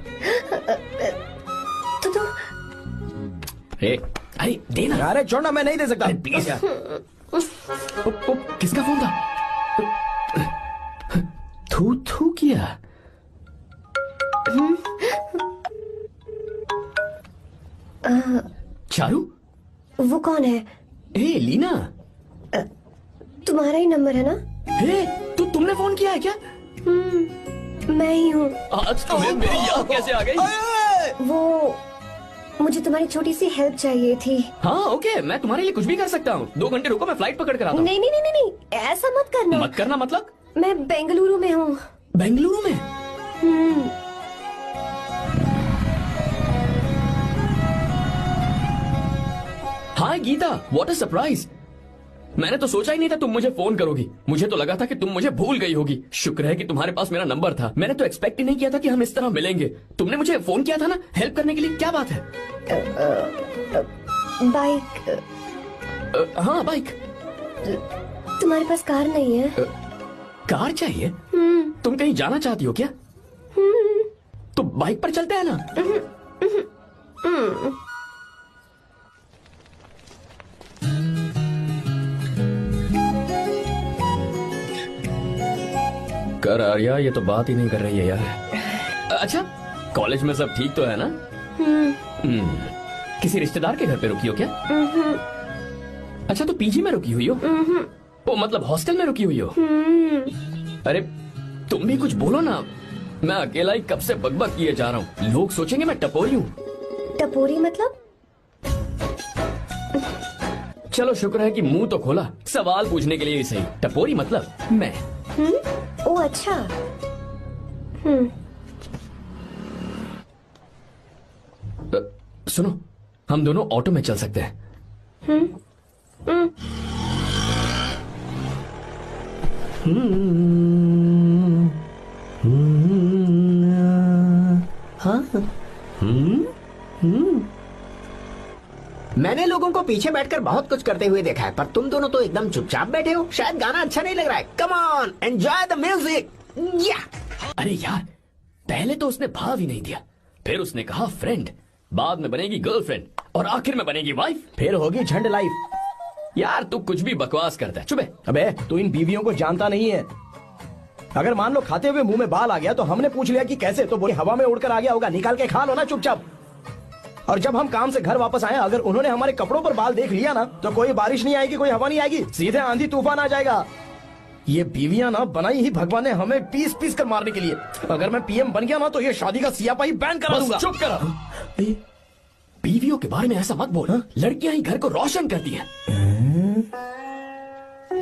तो अरे देना। अरे छोड़ना, मैं नहीं दे सकता। प्लीज यार। किसका फोन था? थू थू किया। चारू? वो कौन है? लीना। तुम्हारा ही नंबर है ना? तुमने फोन किया है क्या? मैं ही हूँ। आज तुम्हें मेरी याद कैसे आ गई? वो मुझे तुम्हारी छोटी सी हेल्प चाहिए थी। हाँ ओके, मैं तुम्हारे लिए कुछ भी कर सकता हूँ। 2 घंटे रुको, मैं फ्लाइट पकड़ कर आता हूँ। नहीं नहीं नहीं नहीं, ऐसा मत करना। मत करना मतलब? मैं बेंगलुरु में हूँ। बेंगलुरु में? हाय गीता, व्हाट अ सरप्राइज। मैंने तो सोचा ही नहीं था तुम मुझे फोन करोगी। मुझे तो लगा था कि तुम मुझे भूल गई होगी। शुक्र है कि तुम्हारे पास मेरा नंबर था। मैंने तो एक्सपेक्ट ही नहीं किया था कि हम इस तरह मिलेंगे। तुमने मुझे फोन किया था ना हेल्प करने के लिए। क्या बात है? बाइक। हाँ बाइक। तुम्हारे पास कार नहीं है? कार चाहिए? तुम कहीं जाना चाहती हो क्या? तो बाइक पर चलते हैं ना। कर आर्या, ये तो बात ही नहीं कर रही है यार। अच्छा कॉलेज में सब ठीक तो है ना? किसी रिश्तेदार के घर पे रुकी हो क्या? अच्छा तो पीजी में रुकी हुई हो? वो मतलब हॉस्टल में रुकी हुई हो? अरे तुम भी कुछ बोलो ना। मैं अकेला ही कब से बकबक किए जा रहा हूँ। लोग सोचेंगे मैं टपोरी हूँ। टपोरी मतलब? चलो शुक्र है कि मुंह तो खोला, सवाल पूछने के लिए ही सही। टपोरी मतलब मैं। ओ अच्छा। सुनो, हम दोनों ऑटो में चल सकते हैं। मैंने लोगों को पीछे बैठकर बहुत कुछ करते हुए देखा है, पर तुम दोनों तो एकदम चुपचाप बैठे हो। शायद गाना अच्छा नहीं लग रहा है। Come on, enjoy the music. अरे यार, पहले तो उसने भाव ही नहीं दिया, फिर उसने कहा फ्रेंड, बाद में बनेगी गर्लफ्रेंड और आखिर में बनेगी वाइफ, फिर होगी झंड लाइफ। यार तू कुछ भी बकवास करता है। चुप। अबे तू इन बीवियों को जानता नहीं है। अगर मान लो खाते हुए मुंह में बाल आ गया तो हमने पूछ लिया कि कैसे, तो बोले हवा में उड़कर आ गया होगा। निकाल के खा लो ना चुपचाप। और जब हम काम से घर वापस आए, अगर उन्होंने हमारे कपड़ों पर बाल देख लिया ना, तो कोई बारिश नहीं आएगी, कोई हवा नहीं आएगी, सीधे आंधी तूफान आ जाएगा। ये बीवियां ना बनाई ही भगवान ने हमें पीस पीस कर मारने के लिए। अगर मैं पीएम बन गया ना, तो ये शादी का सियापाही बैन करा दूंगा। चुप कर। बीवियों के बारे में ऐसा मत बोल, लड़कियां ही घर को रोशन करती हैं।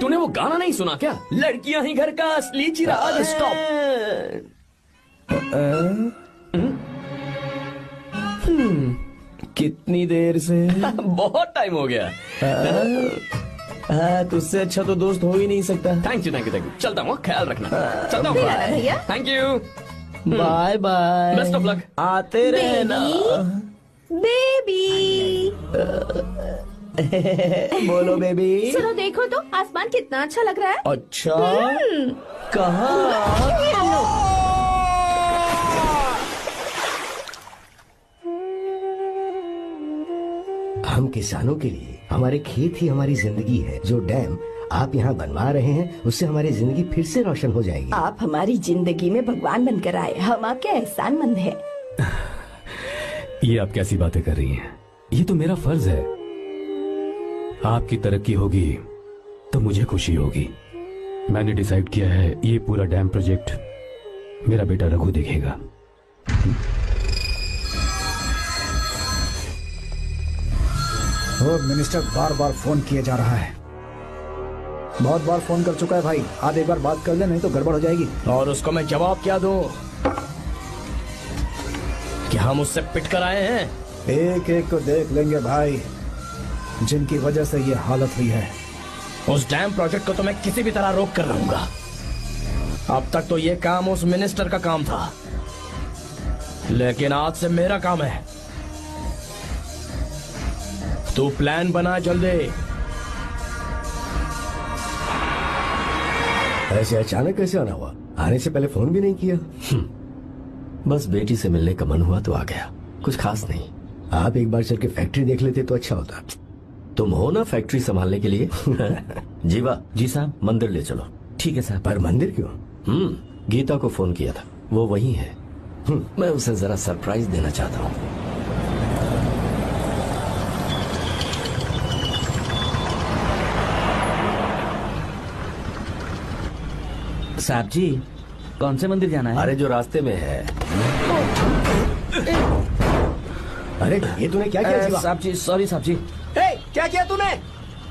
तूने वो गाना नहीं सुना क्या, लड़कियां ही घर का असली चिराग। स्टॉप। कितनी देर से? बहुत टाइम हो गया। तुझसे अच्छा तो दोस्त हो ही नहीं सकता। Thank you thank you thank you. चलता हूँ, ख्याल रखना। चलता हूँ भैया। Thank you. Bye bye. Best of luck. आते रहना बेबी। बोलो बेबी। सुनो, देखो तो आसमान कितना अच्छा लग रहा है। अच्छा, कहाँ? हम किसानों के लिए हमारे खेत ही हमारी जिंदगी है। जो डैम आप यहाँ बनवा रहे हैं, उससे हमारी जिंदगी फिर से रोशन हो जाएगी। आप हमारी जिंदगी में भगवान बनकर आए, हम आपके एहसानमंद हैं। ये आप कैसी बातें कर रही हैं? ये तो मेरा फर्ज है। आपकी तरक्की होगी तो मुझे खुशी होगी। मैंने डिसाइड किया है, ये पूरा डैम प्रोजेक्ट मेरा बेटा रघु देखेगा। मिनिस्टर बार बार फोन किया जा रहा है। बहुत बार फोन कर चुका है भाई, आप एक बार बात कर ले, नहीं तो गड़बड़ हो जाएगी। और उसको मैं जवाब क्या दूं? कि हम उससे पिट कर आए हैं। एक एक को देख लेंगे भाई, जिनकी वजह से ये हालत हुई है। उस डैम प्रोजेक्ट को तो मैं किसी भी तरह रोक कर रहूंगा। अब तक तो ये काम उस मिनिस्टर का काम था, लेकिन आज से मेरा काम है। तू प्लान बना जल्दी। ऐसे अचानक कैसे आना हुआ? आने से पहले फोन भी नहीं किया? बस बेटी से मिलने का मन हुआ तो आ गया, कुछ खास नहीं। आप एक बार चल के फैक्ट्री देख लेते तो अच्छा होता। तुम हो ना फैक्ट्री संभालने के लिए। जीवा। जी साहब। मंदिर ले चलो। ठीक है साहब। पर मंदिर क्यों? गीता को फोन किया था, वो वही है। मैं उसे जरा सरप्राइज देना चाहता हूँ। साहब जी, कौन से मंदिर जाना है? अरे जो रास्ते में है। अरे ये तूने क्या किया? साहब जी, सॉरी साहब जी। क्या किया तूने?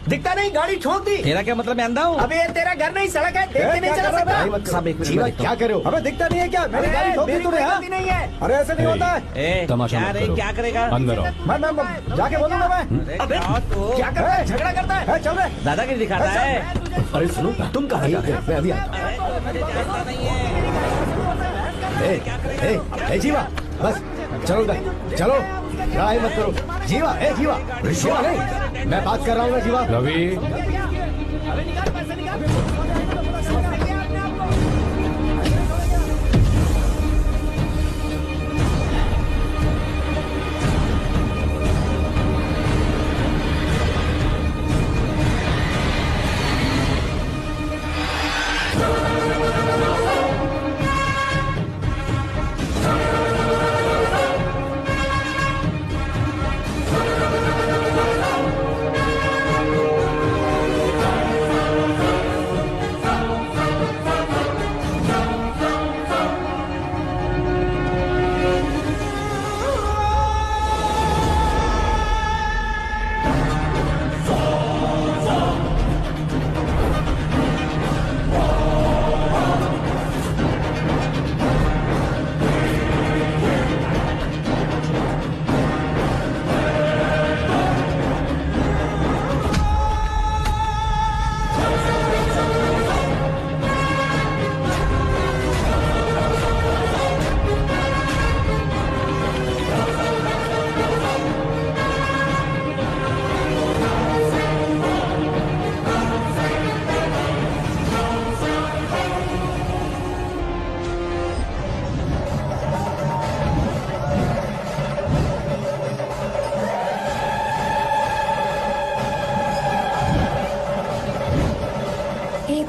दिखता नहीं, गाड़ी ठोक दी। तेरा क्या मतलब, मैं अंधा हूँ? अबे तेरा घर नहीं, सड़क है, देख के नहीं चला सकता। साहब एक जीवा क्या करे हो? अबे दिखता नहीं है क्या? मेरी गाड़ी ठोक दी तूने? हाँ? नहीं है। अरे ऐसे नहीं होता है। तमाशा मत करो। क्या करेगा? अंदर आओ। मैं जाके बोलूंगा मैं। अबे क्या कर रहा है? झगड़ा करता है? चल रहे दादागिरी दिखाता है। अरे सुनो, तुम कहाँ जा रहे हो? मैं अभी जीवा, बस चलो उधर, चलो, लड़ाई मत करो। जीवा, जीवा, जीवा नहीं, मैं बात कर रहा हूँ ना जीवा। रवि,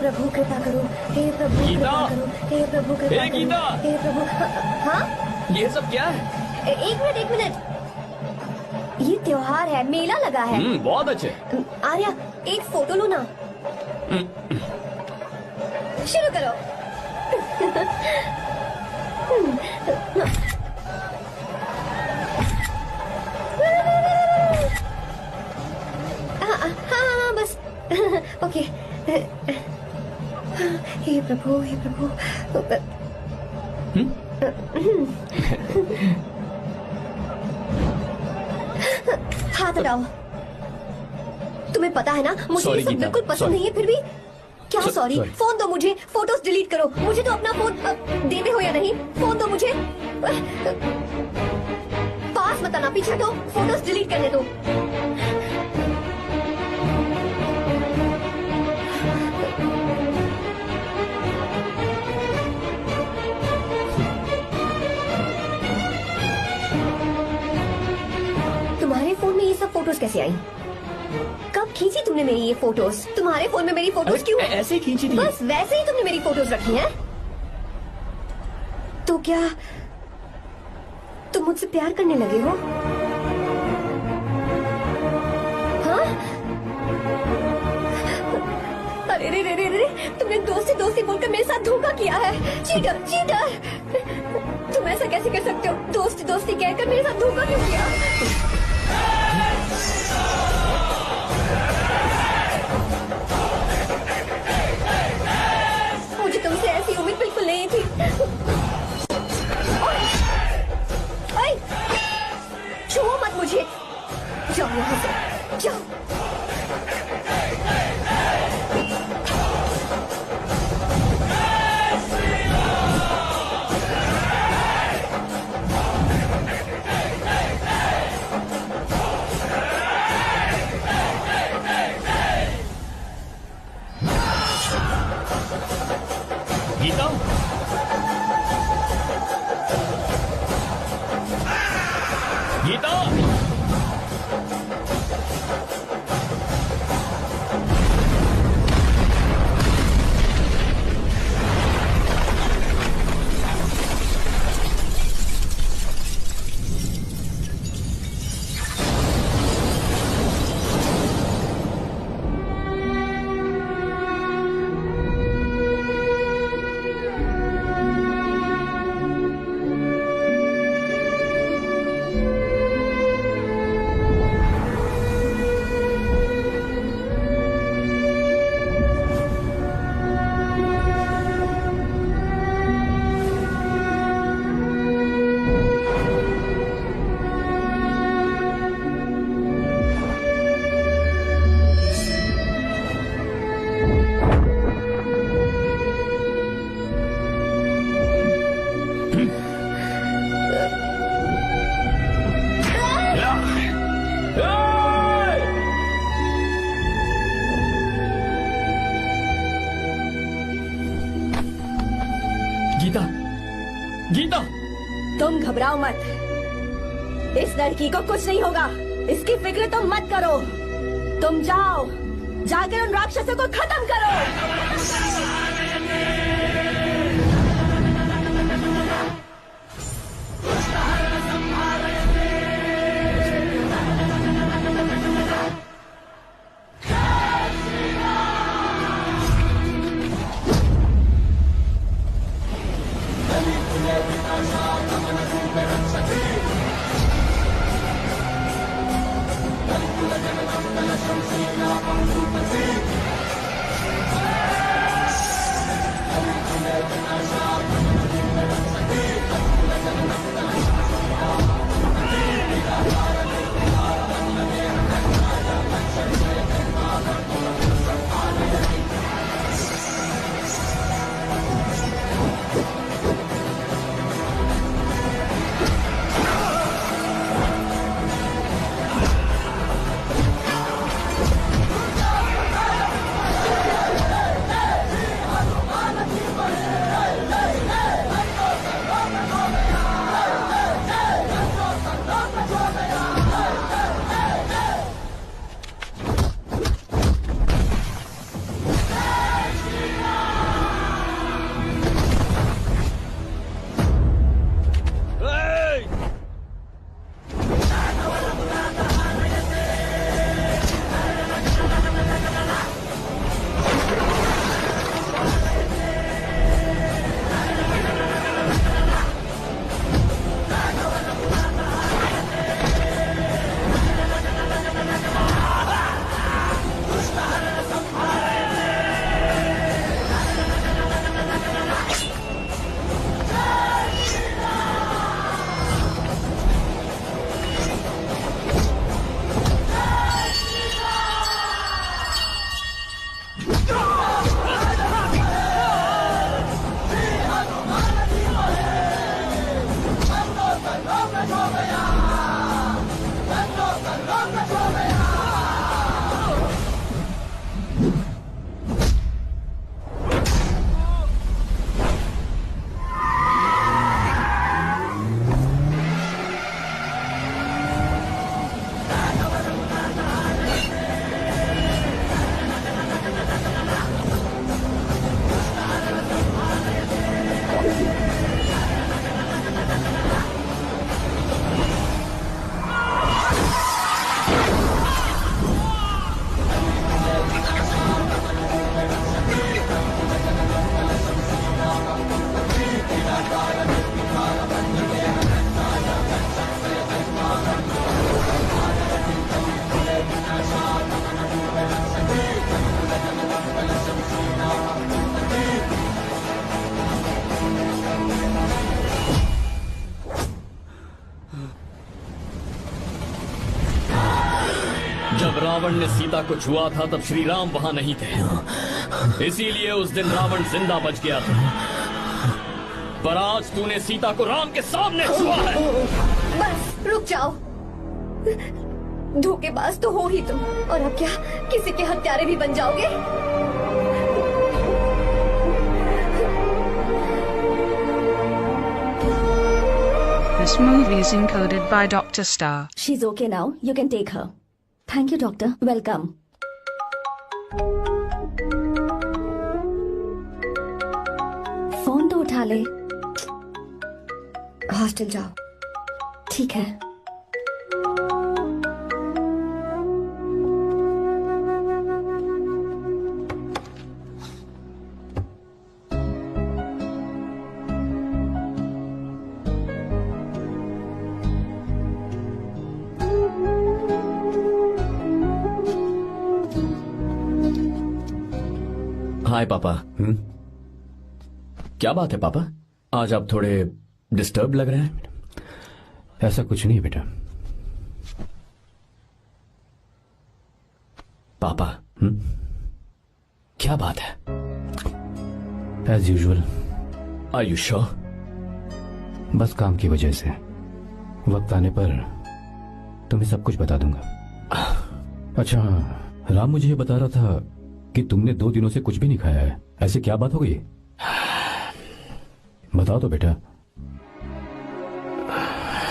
प्रभु कृपा करो, हे प्रभु गीता! कृपा करो, हे प्रभु कृपा हे करो, गीता! हे प्रभु। हाँ, ये सब क्या है? एक मिनट। बाजार है, मेला लगा है। बहुत अच्छे। आर्या एक फोटो लो ना। शुरू करो। हाँ बस। ओके। हे प्रभु, हे प्रभु। हाथ हटाओ। तुम्हें पता है ना मुझे ये सब बिल्कुल पसंद नहीं है, फिर भी क्या सॉरी? फोन दो मुझे, फोटोज डिलीट करो। मुझे तो अपना फोन देते हो या नहीं? फोन दो मुझे। पास मत आना, पीछे हटो, फोटोज डिलीट करने दो। तुम्हारे फोन में ये सब फोटोज कैसे आई? कब खींची तुमने मेरी ये फोटोज? तुम्हारे फोन में मेरी फोटोज क्यों? ऐसे खींची थी। बस वैसे ही तुमने मेरी फोटोज रखी हैं? तो क्या तुम मुझसे प्यार करने लगे हो? हाँ? अरे रे रे रे रे, तुमने दोस्ती दोस्ती बोलकर मेरे साथ धोखा किया है। Cheater, cheater. तुम ऐसा कैसे कर सकते हो? दोस्ती दोस्ती कहकर मेरे साथ धोखा क्यों किया? मुझे तुमसे ऐसी उम्मीद बिल्कुल नहीं थी। ओए, छुओ मत मुझे। जाओ यहाँ से, जाओ। गीता, गीता, गीता, गीता। तुम घबराओ मत, इस लड़की को कुछ नहीं होगा। इसकी फिक्र तुम मत करो। तुम जाओ, जाकर उन राक्षसों को खत्म करो। रावण ने सीता को छुआ था तब श्री राम वहां नहीं थे, इसीलिए उस दिन रावण जिंदा बच गया था। पर आज तूने सीता को राम के सामने छुआ है। बस रुक जाओ, धोखेबाज तो हो ही तुम, और अब क्या किसी के हत्यारे भी बन जाओगे? This movie is encoded by Dr. Star. She's okay now. You can take her. Thank you, doctor. Welcome. Phone तो उठा ले। हॉस्टल जाओ। ठीक है। हाय पापा। क्या बात है पापा, आज आप थोड़े डिस्टर्ब लग रहे हैं। ऐसा कुछ नहीं बेटा। पापा क्या बात है? As usual. Are you sure? बस काम की वजह से वक्त आने पर तुम्हें सब कुछ बता दूंगा। अच्छा, राम मुझे ये बता रहा था कि तुमने 2 दिनों से कुछ भी नहीं खाया है। ऐसे क्या बात हो गई? बताओ तो बेटा।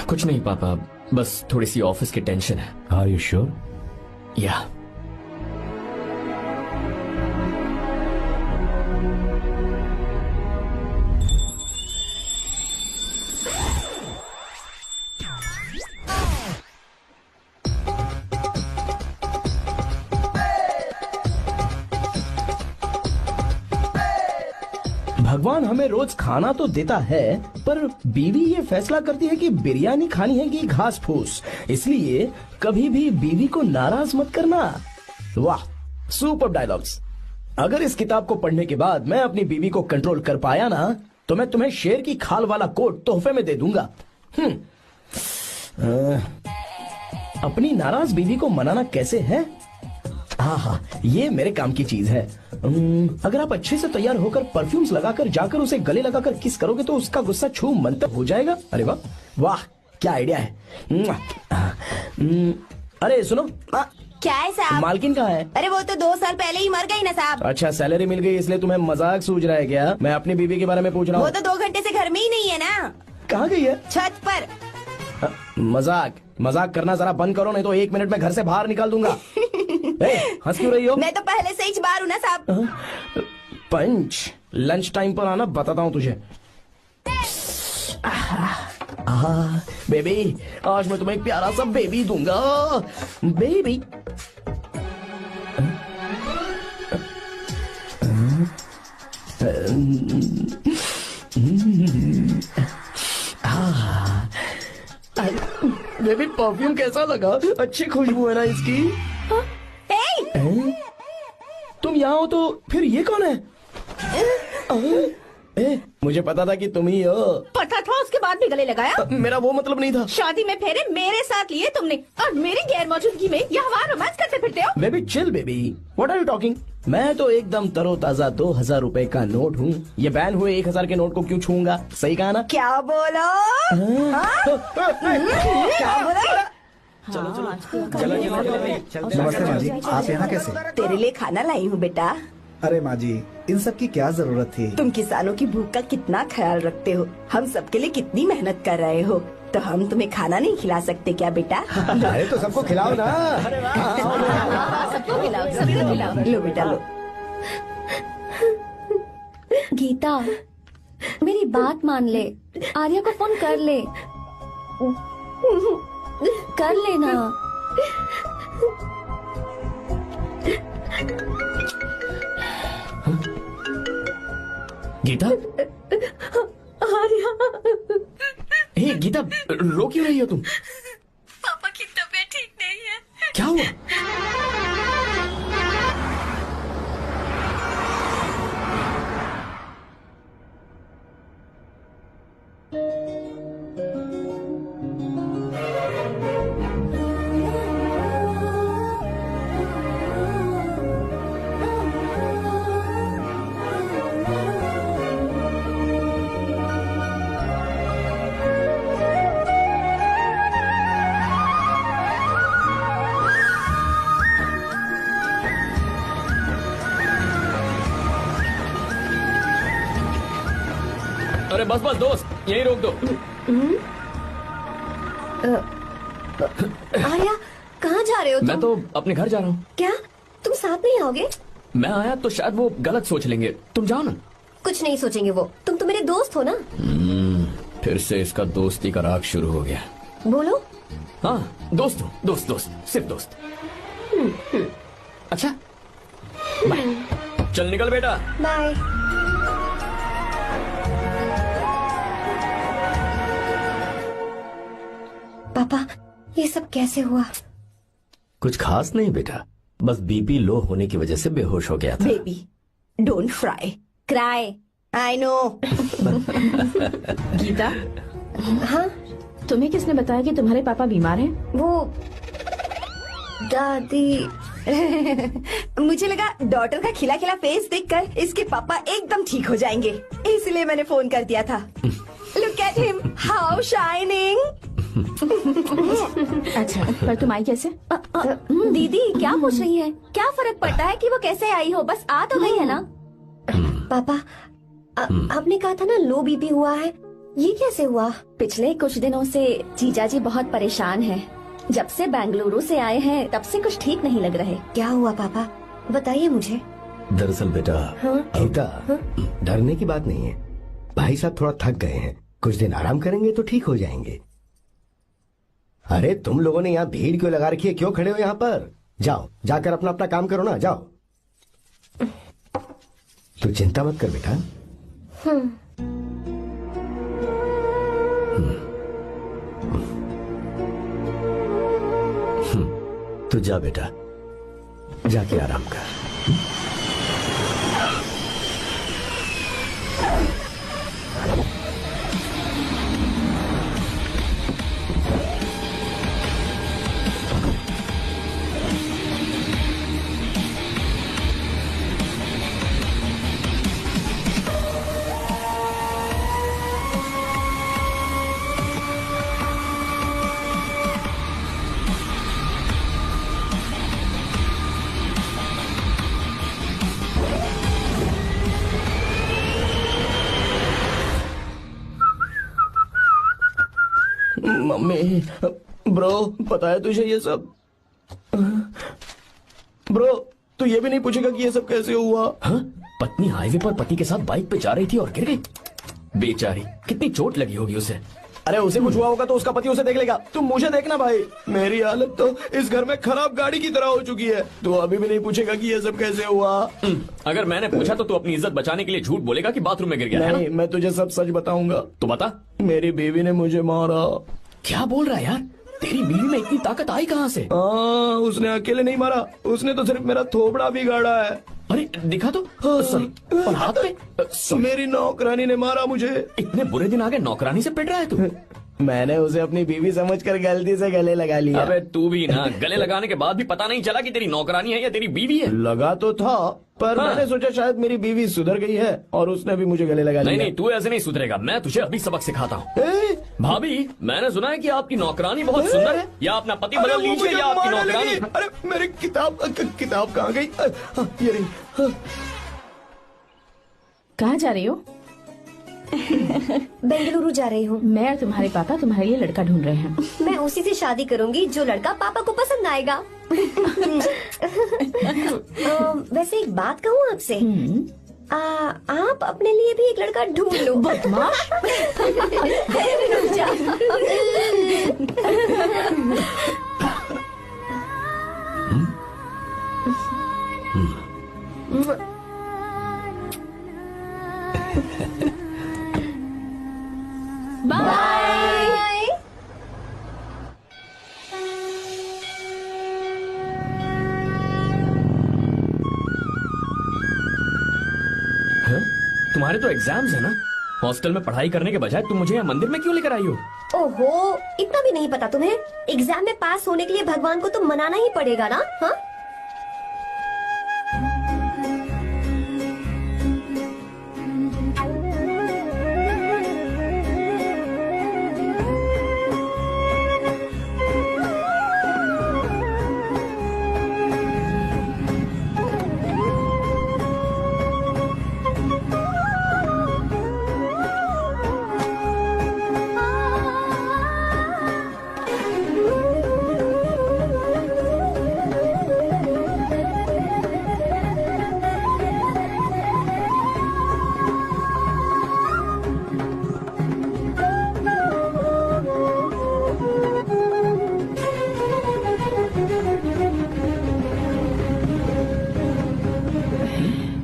कुछ नहीं पापा, बस थोड़ी सी ऑफिस की टेंशन है। Are you sure? या। भगवान हमें रोज खाना तो देता है, पर बीवी ये फैसला करती है कि बिरयानी खानी है कि घास फूस। इसलिए कभी भी बीवी को नाराज मत करना। वाह, सुपर डायलॉग्स। अगर इस किताब को पढ़ने के बाद मैं अपनी बीवी को कंट्रोल कर पाया ना, तो मैं तुम्हें शेर की खाल वाला कोट तोहफे में दे दूंगा। अपनी नाराज बीवी को मनाना कैसे है? हाँ, ये मेरे काम की चीज है। अगर आप अच्छे से तैयार होकर परफ्यूम्स लगाकर जाकर उसे गले लगाकर किस करोगे तो उसका गुस्सा छू मंतक हो जाएगा। अरे वाह वाह, क्या आइडिया है। अरे सुनो, क्या है साहब? मालकिन कहाँ है? अरे वो तो 2 साल पहले ही मर गई ना साहब। अच्छा, सैलरी मिल गई इसलिए तुम्हें मजाक सूझ रहा है क्या? मैं अपनी बीवी के बारे में पूछ रहा हूँ। वो तो 2 घंटे से घर में ही नहीं है ना। कहाँ गई है? छत पर। मजाक करना जरा बंद करो, नहीं तो 1 मिनट में घर से बाहर निकाल दूंगा। हंस क्यों रही हो? मैं तो पहले से ही बाहर हूँ ना साहब। पंच, लंच टाइम पर आना, बताता हूँ तुझे। बेबी, आज मैं तुम्हें एक प्यारा सा बेबी दूंगा। बेबी बेबी, परफ्यूम कैसा लगा? अच्छी खुशबू है ना इसकी? तुम यहाँ हो तो फिर ये कौन है? मुझे पता था कि तुम ही हो। पता था, उसके बाद भी गले लगाया? मेरा वो मतलब नहीं था। शादी में फेरे मेरे साथ लिए तुमने और मेरी गैर मौजूदगी में यहाँ रोमांस करते फिरते हो। Baby chill baby, what are you talking? मैं तो एकदम तरोताजा 2000 रुपए का नोट हूँ। ये बैन हुए 1000 के नोट को क्यों छूंगा? सही कहा ना? क्या बोलो? क्या बोलो? चलो नमस्ते माँ जी, आप यहाँ कैसे? तेरे लिए खाना लाई हूँ बेटा। अरे माँ जी, इन सब की क्या जरूरत थी? तुम किसानों की भूख का कितना ख्याल रखते हो, हम सबके लिए कितनी मेहनत कर रहे हो, तो हम तुम्हें खाना नहीं खिला सकते क्या बेटा? अरे तो सबको खिलाओ ना। सबको खिलाओ, सबको खिलाओ। लो बेटा लो। गीता, मेरी बात मान ले, आर्या को फोन कर ले। कर लेना। गीता, आर्या। हे गीता, रो क्यों रही हो तुम? पापा की तबीयत ठीक नहीं है। क्या हुआ? अरे बस बस दोस्त, यहीं रोक दो। आर्या, कहाँ जा रहे हो तुम? मैं तो अपने घर जा रहा हूँ। क्या तुम साथ नहीं आओगे? मैं आया तो शायद वो गलत सोच लेंगे, तुम जाओ ना। कुछ नहीं सोचेंगे वो, तुम तो मेरे दोस्त हो ना। फिर से इसका दोस्ती का राग शुरू हो गया। बोलो। हाँ दोस्त हूँ, दोस्त दोस्त, सिर्फ दोस्त। अच्छा बाय, चल निकल बेटा। बाय। पापा, ये सब कैसे हुआ? कुछ खास नहीं बेटा, बस बीपी लो होने की वजह से बेहोश हो गया था। Baby don't fry cry, I know. Geeta, हाँ तुम्हें किसने बताया कि तुम्हारे पापा बीमार हैं? वो दादी। मुझे लगा डॉटर का खिला खिला फेस देखकर इसके पापा एकदम ठीक हो जाएंगे, इसलिए मैंने फोन कर दिया था। Look at him, how shining. अच्छा, पर तुम आई कैसे? दीदी क्या पूछ रही है? क्या फर्क पड़ता है कि वो कैसे आई हो, बस आ तो गई है ना। पापा, आपने कहा था ना लो बीपी हुआ है, ये कैसे हुआ? पिछले कुछ दिनों से जीजा जी बहुत परेशान हैं। जब से बेंगलुरु से आए हैं तब से कुछ ठीक नहीं लग रहे। क्या हुआ पापा, बताइए मुझे। दरअसल बेटा, गीता, डरने की बात नहीं है। भाई साहब थोड़ा थक गए हैं, कुछ दिन आराम करेंगे तो ठीक हो जाएंगे। अरे तुम लोगों ने यहाँ भीड़ क्यों लगा रखी है, क्यों खड़े हो यहाँ पर? जाओ, जाकर अपना अपना काम करो ना, जाओ। तू चिंता मत कर बेटा। तू जा बेटा, जाके आराम कर। मम्मी, ब्रो, पता है तुझे ये सब? ब्रो, तू ये भी नहीं पूछेगा कि ये सब कैसे हुआ? हाँ? पत्नी हाईवे पर पति के साथ बाइक पे जा रही थी और गिर गई। बेचारी, कितनी चोट लगी होगी उसे। अरे उसे कुछ हुआ होगा तो उसका पति उसे देख लेगा, तुम मुझे देखना भाई। मेरी हालत तो इस घर में खराब गाड़ी की तरह हो चुकी है। तू अभी भी नहीं पूछेगा कि ये सब कैसे हुआ? अगर मैंने पूछा तो तू अपनी इज्जत बचाने के लिए झूठ बोलेगा कि बाथरूम में गिर गया। नहीं, मैं तुझे सब सच बताऊंगा। तो बता। मेरी बीवी ने मुझे मारा। क्या बोल रहा है यार? तेरी बीवी में इतनी ताकत आई कहाँ से? उसने अकेले नहीं मारा, उसने तो सिर्फ मेरा थोबड़ा बिगाड़ा है। अरे दिखा तो। और हाथ पे? मेरी नौकरानी ने मारा मुझे। इतने बुरे दिन आ गए, नौकरानी से पिट रहा है तू? मैंने उसे अपनी बीवी समझकर गलती से गले लगा लिया। अबे तू भी ना, गले लगाने के बाद भी पता नहीं चला कि तेरी नौकरानी है या तेरी बीवी है। लगा तो था, पर मैंने सोचा शायद मेरी बीवी सुधर गई है और उसने भी मुझे गले लगा लिया। नहीं, तू ऐसे नहीं सुधरेगा, मैं तुझे अभी सबक सिखाता हूँ। भाभी, मैंने सुना है कि आपकी नौकरानी बहुत सुंदर है, या अपना पति बदल लीजिए या आपकी नौकरानी। अरे मेरी किताब कहाँ गई? ये रही। कहाँ जा रही हो? बेंगलुरु जा रही हूँ। मैं और तुम्हारे पापा तुम्हारे लिए लड़का ढूंढ रहे हैं। मैं उसी से शादी करूंगी जो लड़का पापा को पसंद आएगा। वैसे एक बात कहूँ आपसे, आप अपने लिए भी एक लड़का ढूंढ लो। बदमाश। बाय। तुम्हारे तो एग्जाम्स है ना? हॉस्टल में पढ़ाई करने के बजाय तुम मुझे यहाँ मंदिर में क्यों लेकर आई हो? ओहो, इतना भी नहीं पता तुम्हें? एग्जाम में पास होने के लिए भगवान को तो मनाना ही पड़ेगा ना। हाँ,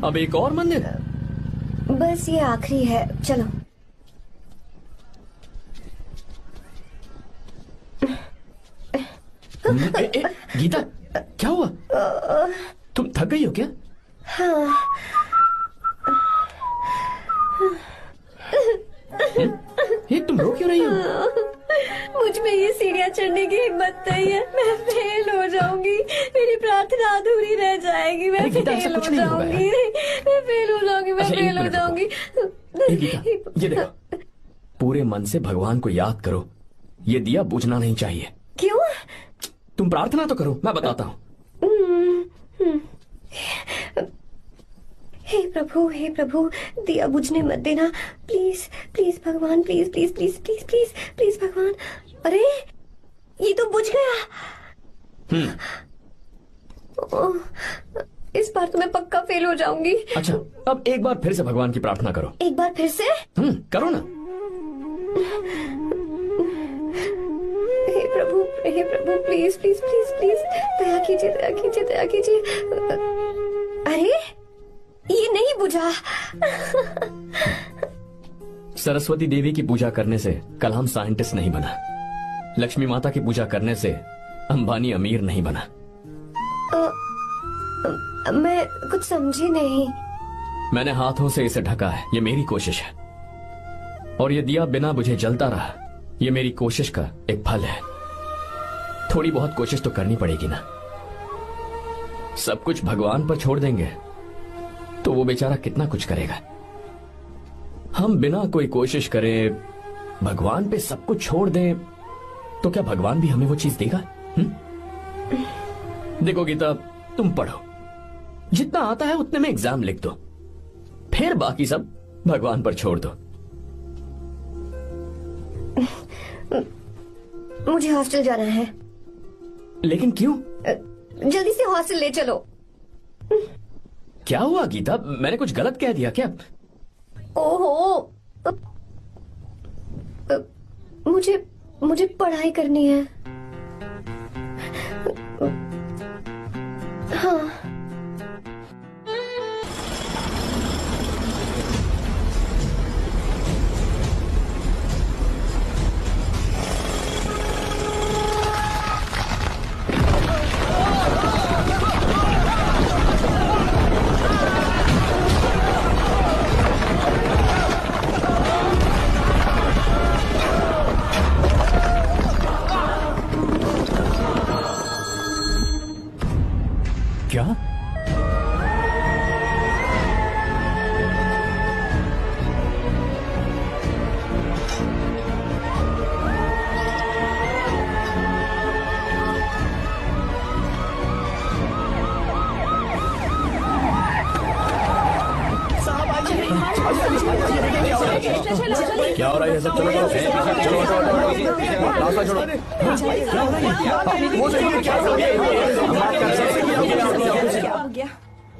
अब एक और मंदिर? बस ये आखिरी है, चलो। गीता, क्या हुआ? तुम थक गई हो क्या? हाँ। ये तुम रो क्यों रही हो? मुझ में ये सीढ़ियाँ चढ़ने की हिम्मत नहीं है। मैं फेल हो जाऊंगी, मेरी प्रार्थना अधूरी रह जाएगी। मैं फेल हो जाऊंगी, मैं फेल हो जाऊंगी, मैं फेल हो जाऊंगी। गीता, ये देखो, पूरे मन से भगवान को याद करो। ये दिया बुझना नहीं चाहिए। क्यों? तुम प्रार्थना तो करो, मैं बताता हूँ। हे प्रभु, दिया बुझने मत देना, प्लीज प्लीज भगवान, please please please please please please भगवान। अरे ये तो बुझ गया। इस बार तो मैं पक्का फेल हो जाऊंगी। अच्छा, अब एक बार फिर से भगवान की प्रार्थना करो। एक बार फिर से? करो ना। हे प्रभु, प्लीज प्लीज प्लीज प्लीज, दया कीजिए, दया कीजिए, दया कीजिए। अरे ये नहीं बुझा। सरस्वती देवी की पूजा करने से कलाम साइंटिस्ट नहीं बना। लक्ष्मी माता की पूजा करने से अंबानी अमीर नहीं बना। मैं कुछ समझी नहीं। मैंने हाथों से इसे ढका है, ये मेरी कोशिश है। और ये दिया बिना बुझे जलता रहा, ये मेरी कोशिश का एक फल है। थोड़ी बहुत कोशिश तो करनी पड़ेगी ना। सब कुछ भगवान पर छोड़ देंगे तो वो बेचारा कितना कुछ करेगा। हम बिना कोई कोशिश करे भगवान पे सब कुछ छोड़ दें तो क्या भगवान भी हमें वो चीज देगा? देखो गीता, तुम पढ़ो, जितना आता है उतने में एग्जाम लिख दो, फिर बाकी सब भगवान पर छोड़ दो। मुझे हॉस्टल जाना है। लेकिन क्यों? जल्दी से हॉस्टल ले चलो। क्या हुआ गीता, मैंने कुछ गलत कह दिया क्या? ओहो, मुझे पढ़ाई करनी है। हाँ। क्या? क्या हो रहा है सब? चलो रास्ता छोड़ो।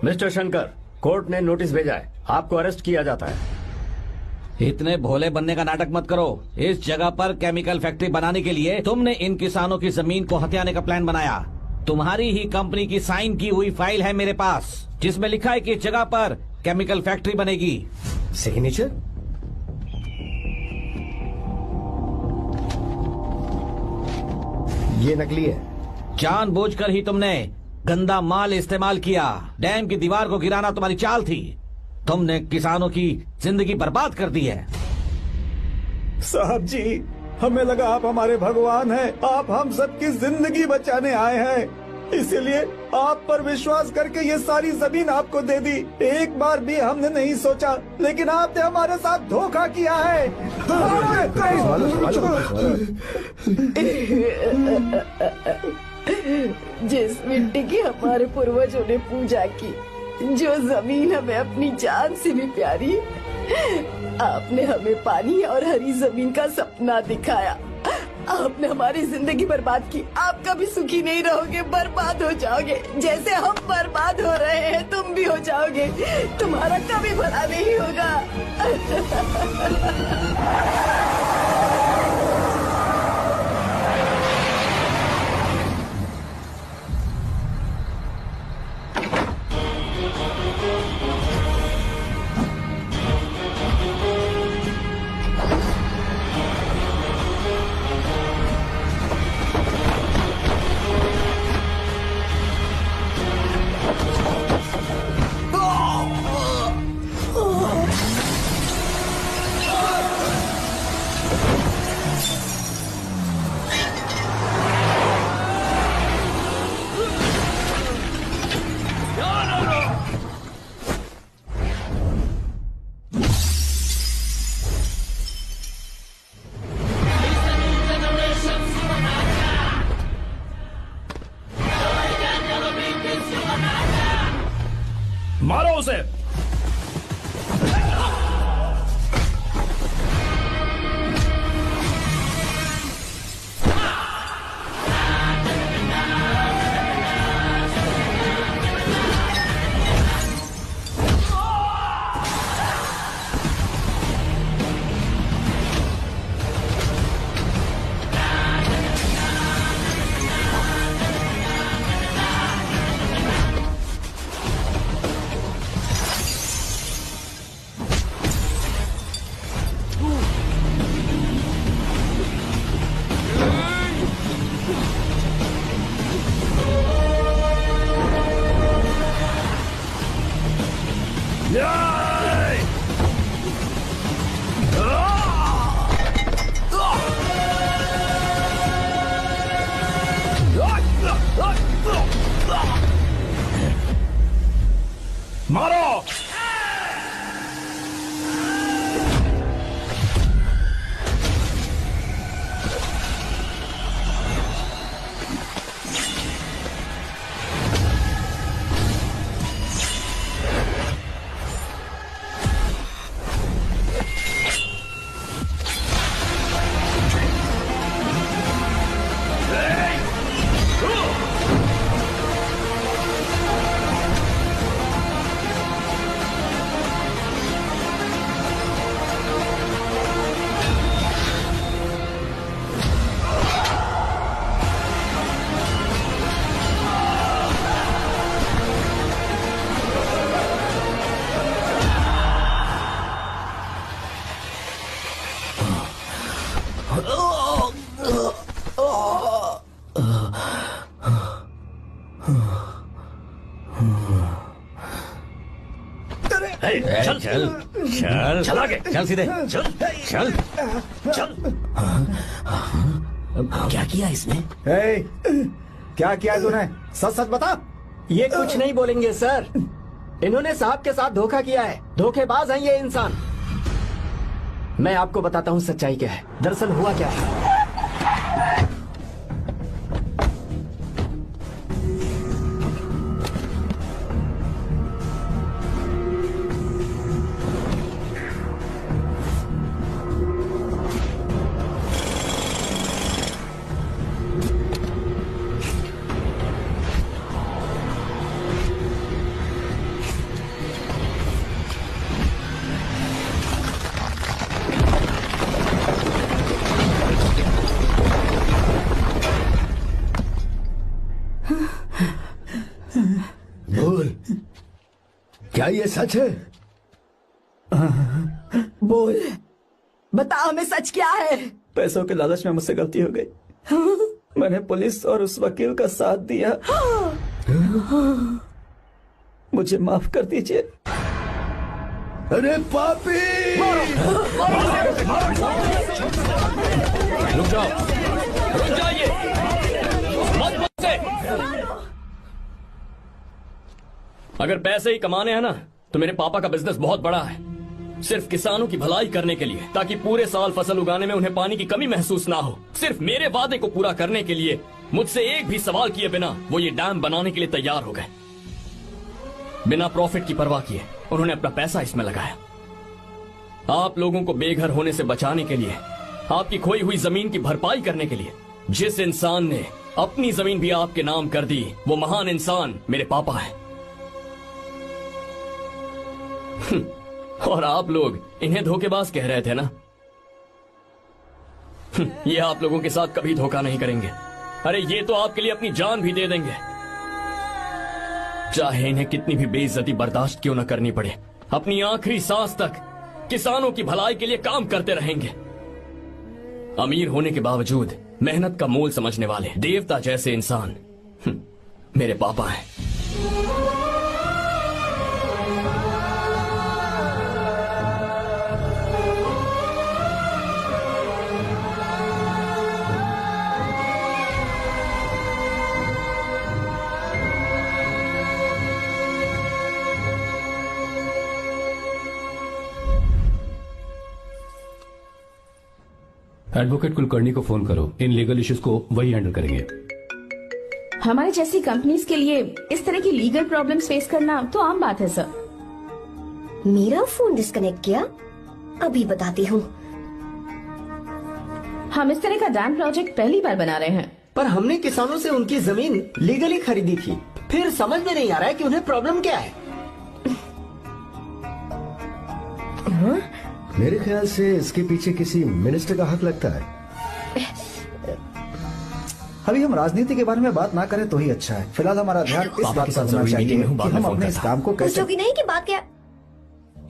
मिस्टर शंकर, कोर्ट ने नोटिस भेजा है, आपको अरेस्ट किया जाता है। इतने भोले बनने का नाटक मत करो। इस जगह पर केमिकल फैक्ट्री बनाने के लिए तुमने इन किसानों की जमीन को हथियाने का प्लान बनाया। तुम्हारी ही कंपनी की साइन की हुई फाइल है मेरे पास, जिसमें लिखा है कि इस जगह पर केमिकल फैक्ट्री बनेगी। सिग्नेचर? ये नकली है। जानबूझकर ही तुमने गंदा माल इस्तेमाल किया। डैम की दीवार को गिराना तुम्हारी चाल थी। तुमने किसानों की जिंदगी बर्बाद कर दी है। साहब जी, हमें लगा आप हमारे भगवान हैं, आप हम सबकी जिंदगी बचाने आए हैं, इसीलिए आप पर विश्वास करके ये सारी जमीन आपको दे दी। एक बार भी हमने नहीं सोचा, लेकिन आपने हमारे साथ धोखा किया है। जिस मिट्टी की हमारे पूर्वजों ने पूजा की, जो जमीन हमें अपनी जान से भी प्यारी, आपने हमें पानी और हरी जमीन का सपना दिखाया। आपने हमारी जिंदगी बर्बाद की। आप कभी सुखी नहीं रहोगे, बर्बाद हो जाओगे। जैसे हम बर्बाद हो रहे हैं तुम भी हो जाओगे। तुम्हारा कभी भला नहीं होगा। उसे। मारो। चल चल चल चल आगे। चल सीधे चल चल चल। क्या किया इसने? क्या किया तूने? सच सच बता। ये कुछ नहीं बोलेंगे सर। इन्होंने साहब के साथ धोखा किया है। धोखेबाज हैं ये इंसान। मैं आपको बताता हूँ सच्चाई क्या है। दरअसल हुआ क्या है, बोल, क्या ये सच है? बोल, बता हमें सच क्या है। पैसों के लालच में मुझसे गलती हो गई। मैंने पुलिस और उस वकील का साथ दिया। मुझे माफ कर दीजिए। अरे पापी! रुक जाओ, रुक जाइए, मत मुझसे। अगर पैसे ही कमाने हैं ना, तो मेरे पापा का बिजनेस बहुत बड़ा है, सिर्फ किसानों की भलाई करने के लिए, ताकि पूरे साल फसल उगाने में उन्हें पानी की कमी महसूस ना हो। सिर्फ मेरे वादे को पूरा करने के लिए मुझसे एक भी सवाल किए बिना वो ये डैम बनाने के लिए तैयार हो गए। बिना प्रॉफिट की परवाह किए उन्होंने अपना पैसा इसमें लगाया। आप लोगों को बेघर होने से बचाने के लिए, आपकी खोई हुई जमीन की भरपाई करने के लिए। जिस इंसान ने अपनी जमीन भी आपके नाम कर दी, वो महान इंसान मेरे पापा है। और आप लोग इन्हें धोखेबाज कह रहे थे ना? ये आप लोगों के साथ कभी धोखा नहीं करेंगे। अरे ये तो आपके लिए अपनी जान भी दे देंगे, चाहे इन्हें कितनी भी बेइज्जती बर्दाश्त क्यों न करनी पड़े। अपनी आखिरी सांस तक किसानों की भलाई के लिए काम करते रहेंगे। अमीर होने के बावजूद मेहनत का मोल समझने वाले देवता जैसे इंसान मेरे पापा हैं। एडवोकेट कुलकर्णी को फोन करो, इन लीगल इश्यूज को वही हैंडल करेंगे। हमारे जैसी कंपनीज के लिए इस तरह की लीगल प्रॉब्लम्स फेस करना तो आम बात है सर। मेरा फोन डिस्कनेक्ट किया? अभी बताती हूँ। हम इस तरह का डैम प्रोजेक्ट पहली बार बना रहे हैं। पर हमने किसानों से उनकी जमीन लीगली खरीदी थी, फिर समझ में नहीं आ रहा है कि उन्हें प्रॉब्लम क्या है। मेरे ख्याल से इसके पीछे किसी मिनिस्टर का हक लगता है। अभी हम राजनीति के बारे में बात ना करें तो ही अच्छा है। फिलहाल हमारा ध्यान इस बात पर होना चाहिए कि हम अपने इस काम को कैसे। पूछोगी नहीं कि बात क्या?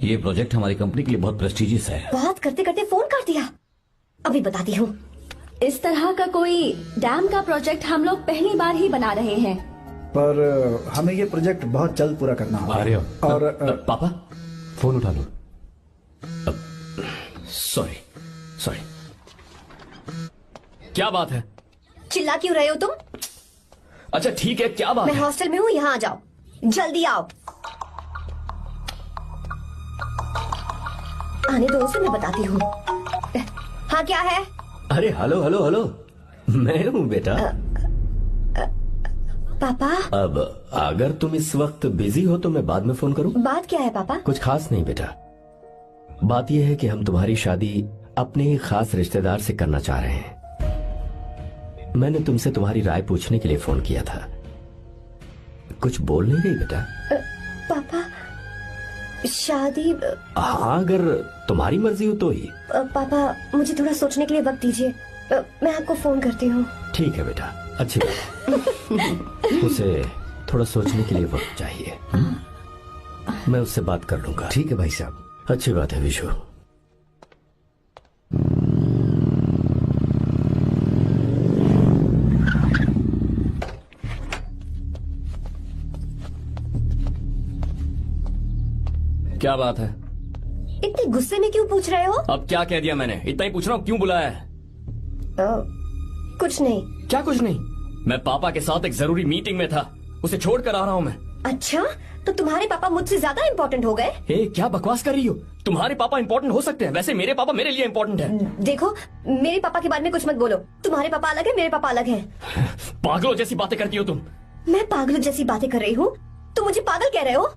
ये प्रोजेक्ट हमारी कंपनी के लिए बहुत प्रेस्टिजियस है। बात करते करते फोन काट दिया। अभी बताती हूँ। इस तरह का कोई डैम का प्रोजेक्ट हम लोग पहली बार ही बना रहे हैं। पर हमें ये प्रोजेक्ट बहुत जल्द पूरा करना होगा। और पापा फोन उठा लो। Sorry sorry. क्या बात है? चिल्ला क्यों रहे हो तुम? अच्छा ठीक है, क्या बात मैं है? हॉस्टल में हूँ, यहाँ आ जाओ, जल्दी आओ। आने दो उसे, मैं बताती हूँ। हाँ क्या है? अरे हेलो हेलो हेलो, मैं हूँ बेटा। पापा। अब अगर तुम इस वक्त बिजी हो तो मैं बाद में फोन करूँ? बात क्या है पापा? कुछ खास नहीं बेटा, बात यह है कि हम तुम्हारी शादी अपने ही खास रिश्तेदार से करना चाह रहे हैं। मैंने तुमसे तुम्हारी राय पूछने के लिए फोन किया था। कुछ बोल नहीं रही बेटा? पापा शादी। हाँ अगर तुम्हारी मर्जी हो तो ही। पापा मुझे थोड़ा सोचने के लिए वक्त दीजिए, मैं आपको फोन करती हूँ। ठीक है बेटा, अच्छी बात। उसे थोड़ा सोचने के लिए वक्त चाहिए। मैं उससे बात कर लूंगा। ठीक है भाई साहब। अच्छी बात है विशु। क्या बात है? इतने गुस्से में क्यों पूछ रहे हो? अब क्या कह दिया मैंने? इतना ही पूछ रहा हूँ, क्यों बुलाया है? कुछ नहीं। क्या कुछ नहीं? मैं पापा के साथ एक जरूरी मीटिंग में था, उसे छोड़ कर आ रहा हूँ मैं। अच्छा, तो तुम्हारे पापा मुझसे ज्यादा इम्पोर्टेंट हो गए? क्या बकवास कर रही हो? तुम्हारे पापा इम्पोर्टेंट हो सकते हैं, वैसे मेरे पापा मेरे लिए इम्पोर्टेंट है। देखो मेरे पापा के बारे में कुछ मत बोलो। तुम्हारे पापा अलग है, मेरे पापा अलग है। पागलों जैसी बातें करती हो तुम। मैं पागलों जैसी बातें कर रही हूँ? तुम मुझे पागल कह रहे हो?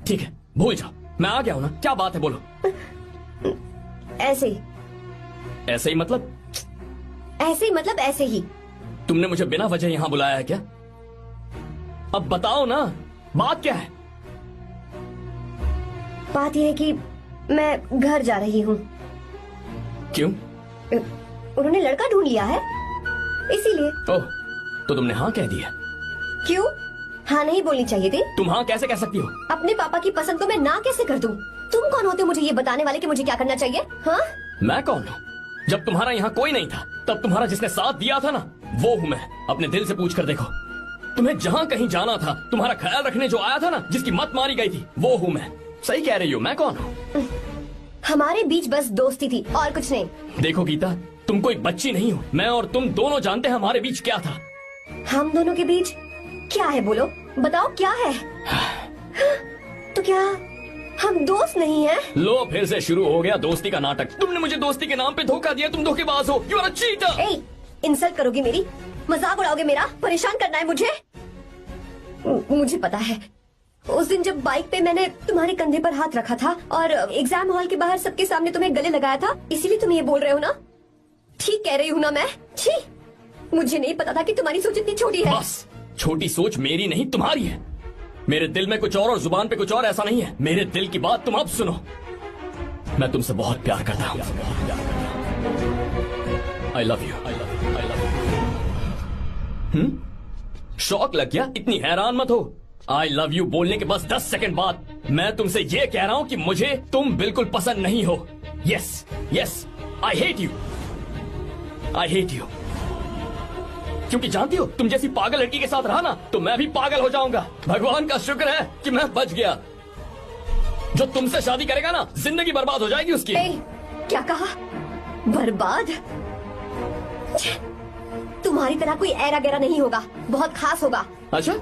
ठीक है, भूल जाओ, मैं आ गया हूँ ना। क्या बात है, बोलो। ऐसे ही। ऐसे ही मतलब? ऐसे ही मतलब ऐसे ही। तुमने मुझे बिना वजह यहाँ बुलाया है क्या? अब बताओ ना, बात क्या है? बात यह है कि मैं घर जा रही हूँ। क्यों? उन्होंने लड़का ढूंढ लिया है, इसीलिए। ओह, तो तुमने हाँ कह दिया? क्यों? हाँ नहीं बोलनी चाहिए थी? तुम हाँ कैसे कह सकती हो? अपने पापा की पसंद को मैं ना कैसे कर दूं? तुम कौन होते हो मुझे ये बताने वाले कि मुझे क्या करना चाहिए? हाँ? मैं कौन हूँ? जब तुम्हारा यहाँ कोई नहीं था, तब तुम्हारा जिसने साथ दिया था ना, वो हूँ मैं। अपने दिल से पूछ कर देखो। तुम्हें जहाँ कहीं जाना था, तुम्हारा ख्याल रखने जो आया था ना, जिसकी मत मारी गई थी, वो हूँ मैं। सही कह रही हो, मैं कौन हूँ? हमारे बीच बस दोस्ती थी और कुछ नहीं। देखो गीता, तुम कोई बच्ची नहीं हो। मैं और तुम दोनों जानते हैं हमारे बीच क्या था। हम दोनों के बीच क्या है? बोलो, बताओ क्या है? तो क्या हम दोस्त नहीं हैं? लो, फिर से शुरू हो गया दोस्ती का नाटक। तुमने मुझे दोस्ती के नाम पे धोखा दिया। तुम धोखेबाज हो। You are a cheater. ए, इंसल्ट करोगे मेरी? मजाक उड़ाओगे मेरा? परेशान करना है मुझे? मुझे पता है, उस दिन जब बाइक पे मैंने तुम्हारे कंधे पर हाथ रखा था और एग्जाम हॉल के बाहर सबके सामने तुम्हें गले लगाया था, इसीलिए तुम ये बोल रहे हो ना? ठीक कह रही हूँ ना मैं? छी, मुझे नहीं पता था कि तुम्हारी सोच इतनी छोटी है। बस, छोटी सोच मेरी नहीं तुम्हारी है। मेरे दिल में कुछ और जुबान पे कुछ और, ऐसा नहीं है। मेरे दिल की बात तुम अब सुनो। मैं तुमसे बहुत प्यार करता हूँ। I love you. शौक लग गया? इतनी हैरान मत हो। आई लव यू बोलने के बस 10 सेकंड बाद मैं तुमसे ये कह रहा हूँ कि मुझे तुम बिल्कुल पसंद नहीं हो। Yes yes, I hate you. I hate you. क्योंकि जानती हो, तुम जैसी पागल लड़की के साथ रहा ना, तो मैं भी पागल हो जाऊंगा। भगवान का शुक्र है कि मैं बच गया। जो तुमसे शादी करेगा ना, जिंदगी बर्बाद हो जाएगी उसकी। क्या कहा? बर्बाद? तुम्हारी तरह कोई ऐरा गैरा नहीं होगा, बहुत खास होगा। अच्छा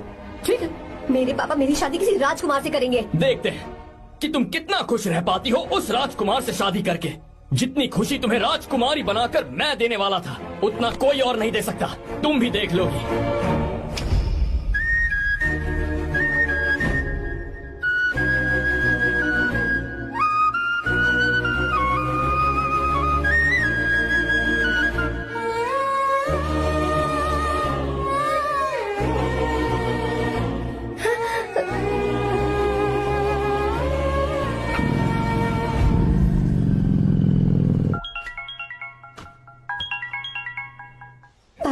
ठीक है। मेरे पापा मेरी शादी किसी राजकुमार से करेंगे। देखते हैं कि तुम कितना खुश रह पाती हो उस राजकुमार से शादी करके। जितनी खुशी तुम्हें राजकुमारी बनाकर मैं देने वाला था, उतना कोई और नहीं दे सकता। तुम भी देख लोगी।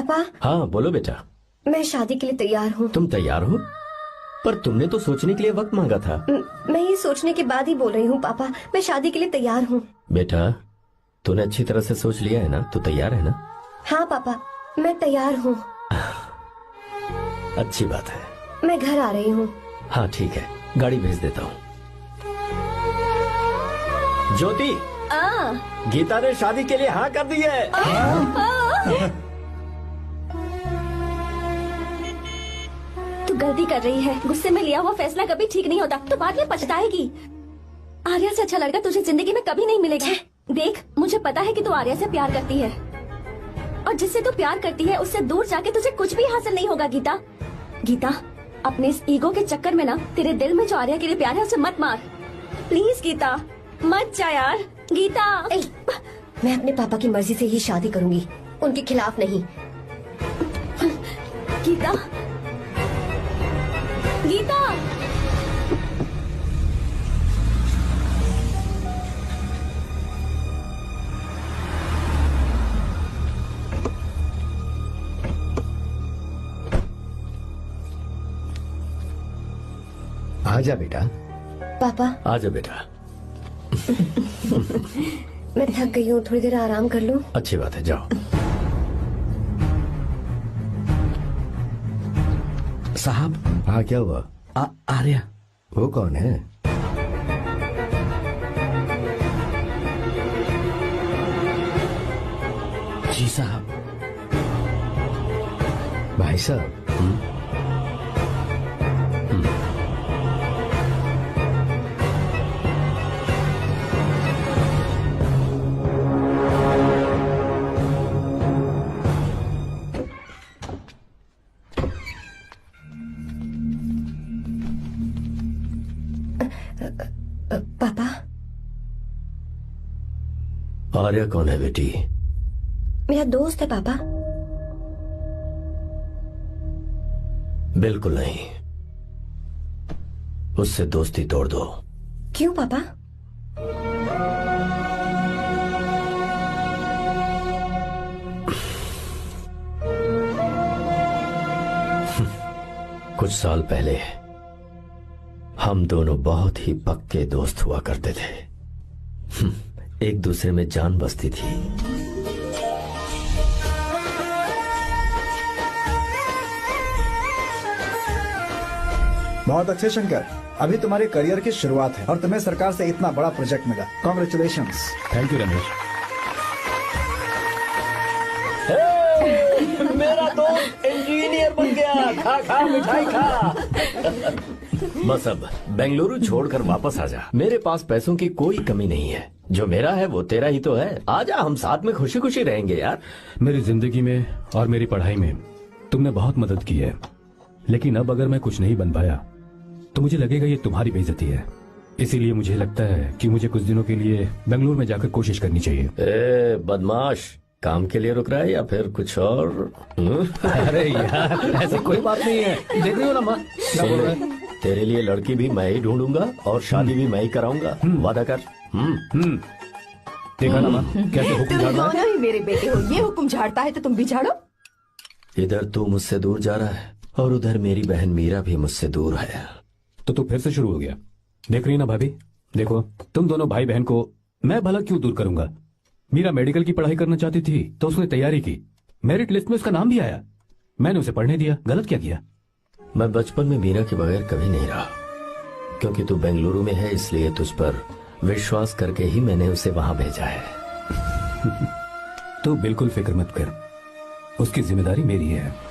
पापा, हाँ बोलो बेटा। मैं शादी के लिए तैयार हूँ। तुम तैयार हो? पर तुमने तो सोचने के लिए वक्त मांगा था। मैं ये सोचने के बाद ही बोल रही हूँ पापा, मैं शादी के लिए तैयार हूँ। बेटा तूने अच्छी तरह से सोच लिया है ना? तू तैयार है ना? हाँ पापा, मैं तैयार हूँ। अच्छी बात है। मैं घर आ रही हूँ। हाँ ठीक है, गाड़ी भेज देता हूँ। ज्योति, गीता ने शादी के लिए हाँ कर दी है। तू गलती कर रही है। गुस्से में लिया हुआ फैसला कभी ठीक नहीं होता, तो बाद में पछताएगी। आर्या से अच्छा लड़का तुझे जिंदगी में कभी नहीं मिलेगा। देख, मुझे पता है कि तू आर्या से प्यार करती है, और जिससे तू प्यार करती है उससे दूर जाके तुझे कुछ भी हासिल नहीं होगा। गीता, गीता, अपने इस ईगो के चक्कर में ना तेरे दिल में जो आर्या के लिए प्यार है उसे मत मार। प्लीज गीता, मत जा यार। गीता, मैं अपने पापा की मर्जी से ही शादी करूंगी, उनके खिलाफ नहीं। गीता, गीता। आजा बेटा। पापा, आजा बेटा। मैं थक गई हूँ, थोड़ी देर आराम कर लूँ। अच्छी बात है, जाओ। साहब। हाँ क्या हुआ? आर्या। वो कौन है? जी साहब। भाई साहब। पापा। आर्या कौन है बेटी? मेरा दोस्त है पापा। बिल्कुल नहीं, उससे दोस्ती तोड़ दो। क्यों पापा? कुछ साल पहले हम दोनों बहुत ही पक्के दोस्त हुआ करते थे। एक दूसरे में जान बसती थी। बहुत अच्छे शंकर, अभी तुम्हारे करियर की शुरुआत है और तुम्हें सरकार से इतना बड़ा प्रोजेक्ट मिला। कॉन्ग्रेचुलेशंस। Thank you Ramesh. मेरा दोस्त इंजीनियर बन गया। खा खा मिठाई खा। बस अब बेंगलुरु छोड़कर वापस आ जा। मेरे पास पैसों की कोई कमी नहीं है। जो मेरा है वो तेरा ही तो है। आजा, हम साथ में खुशी खुशी रहेंगे यार। मेरी जिंदगी में और मेरी पढ़ाई में तुमने बहुत मदद की है, लेकिन अब अगर मैं कुछ नहीं बन पाया तो मुझे लगेगा ये तुम्हारी बेइज्जती है। इसीलिए मुझे लगता है कि मुझे कुछ दिनों के लिए बेंगलुरु में जाकर कोशिश करनी चाहिए। ए बदमाश, काम के लिए रुक रहा है या फिर कुछ और? अरे यार, ऐसी कोई बात नहीं है। देख रही हो ना माँ, क्या बोल रहा है? तेरे लिए लड़की भी मैं ही ढूंढूंगा और शादी भी मैं ही कराऊंगा। वादा कर। देखा ना माँ, कैसे हुक्म तुम झाड़ना है? दोनों ही मेरे बेटे हो, ये हुक्म झाड़ता है तो तुम भी झाड़ो। इधर तू मुझसे दूर जा रहा है और उधर मेरी बहन मीरा भी मुझसे दूर है। तो तू फिर से शुरू हो गया। देख रही ना भाभी, देखो तुम दोनों भाई बहन को मैं भला क्यों दूर करूंगा। मीरा मेडिकल की पढ़ाई करना चाहती थी तो उसने तैयारी की, मेरिट लिस्ट में उसका नाम भी आया, मैंने उसे पढ़ने दिया। गलत क्या किया? मैं बचपन में मीरा के बगैर कभी नहीं रहा, क्योंकि तू बेंगलुरु में है इसलिए तुझ पर विश्वास करके ही मैंने उसे वहां भेजा है। तू बिल्कुल फिक्र मत कर, उसकी जिम्मेदारी मेरी है।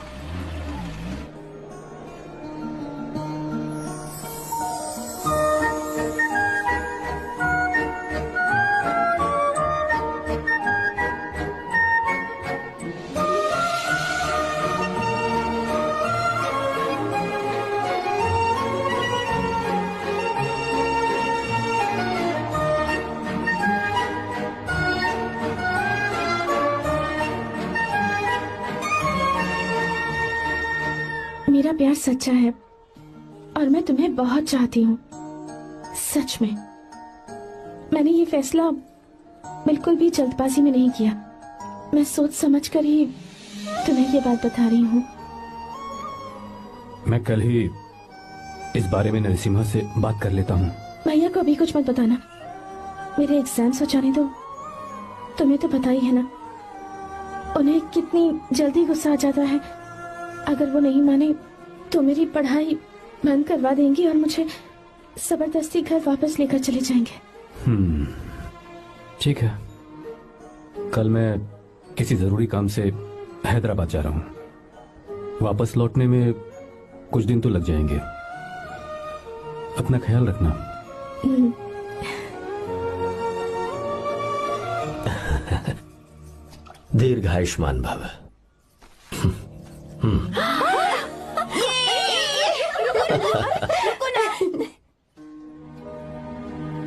मेरा प्यार सच्चा है और मैं तुम्हें बहुत चाहती हूँ, सच में। मैंने ये फैसला बिल्कुल भी जल्दबाजी में नहीं किया। मैं सोच समझ कर ही तुम्हें ये बात बता रही हूँ। मैं कल ही इस बारे में नरसिम्हा से बात कर लेता हूँ। भैया को अभी कुछ मत बताना, मेरे एग्जाम्स हो जाने दो। तुम्हें तो पता ही है ना उन्हें कितनी जल्दी गुस्सा आ जाता है। अगर वो नहीं माने तो मेरी पढ़ाई बंद करवा देंगी और मुझे जबरदस्ती घर वापस लेकर चले जाएंगे। ठीक है, कल मैं किसी जरूरी काम से हैदराबाद जा रहा हूँ। वापस लौटने में कुछ दिन तो लग जाएंगे। अपना ख्याल रखना। दीर्घायुष्मान भव।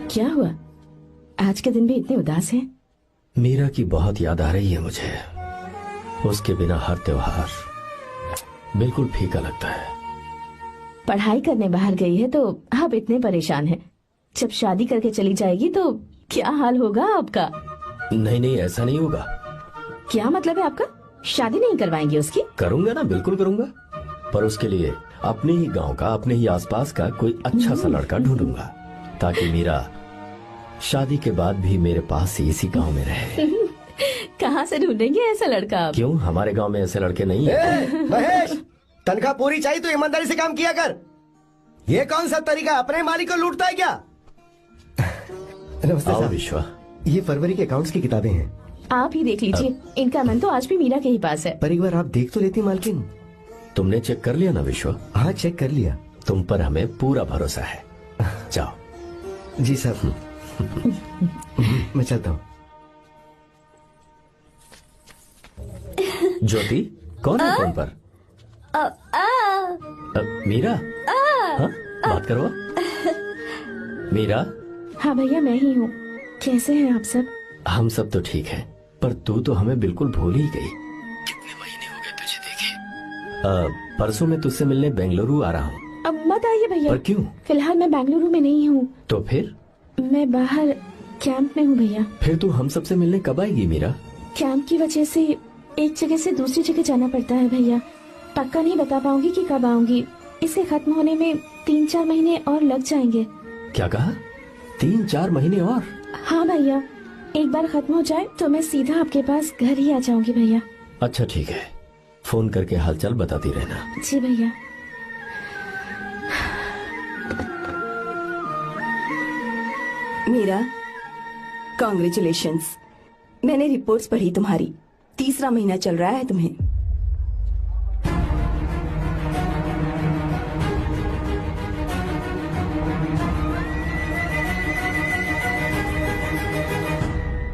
क्या हुआ, आज के दिन भी इतने उदास हैं? मीरा की बहुत याद आ रही है मुझे। उसके बिना हर त्योहार बिल्कुल फीका लगता है। पढ़ाई करने बाहर गई है तो आप इतने परेशान हैं। जब शादी करके चली जाएगी तो क्या हाल होगा आपका? नहीं नहीं, ऐसा नहीं होगा। क्या मतलब है आपका? शादी नहीं करवाएंगे उसकी? करूंगा ना, बिल्कुल करूंगा, पर उसके लिए अपने ही गांव का, अपने ही आसपास का कोई अच्छा सा लड़का ढूंढूंगा ताकि मीरा शादी के बाद भी मेरे पास ही इसी गांव में रहे। कहाँ से ढूंढेंगे ऐसा लड़का आप? क्यों, हमारे गांव में ऐसे लड़के नहीं हैं? महेश, तनख्वाह पूरी चाहिए तो ईमानदारी से काम किया कर। ये कौन सा तरीका, अपने मालिक को लूटता है क्या? नमस्ते आओ साहब। विश्वा। ये फरवरी के अकाउंट्स की किताबें हैं। आप ही देख लीजिए, इनका मन तो आज भी मीरा के ही पास है। पर एक बार आप देख तो लेती मालकिन। तुमने चेक कर लिया ना विश्वा? हाँ, चेक कर लिया। तुम पर हमें पूरा भरोसा है। जाओ। जी साहब। मैं चलता हूँ। ज्योति, कौन है फोन पर? मीरा? हाँ, बात करो। मीरा? हाँ भैया, मैं ही हूँ। कैसे हैं आप सब? हम सब तो ठीक हैं, पर तू तो हमें बिल्कुल भूल ही गई। कितने महीने हो गए तुझे देखे। परसों मैं तुझसे मिलने बेंगलुरु आ रहा हूँ। अब मत आइए भैया। पर क्यों? फिलहाल मैं बेंगलुरु में नहीं हूँ। तो फिर? मैं बाहर कैंप में हूँ भैया। फिर तू हम सबसे मिलने कब आएगी मीरा? कैंप की वजह से एक जगह से दूसरी जगह जाना पड़ता है भैया। पक्का नहीं बता पाऊंगी कि कब आऊंगी। इसके खत्म होने में 3-4 महीने और लग जाएंगे। क्या कहा? 3-4 महीने और? हाँ भैया, एक बार खत्म हो जाए तो मैं सीधा आपके पास घर ही आ जाऊंगी भैया। अच्छा ठीक है, फोन करके हालचाल बताती रहना। जी भैया। मीरा, कॉन्ग्रेचुलेशंस। मैंने रिपोर्ट्स पढ़ी तुम्हारी। 3रा महीना चल रहा है तुम्हें।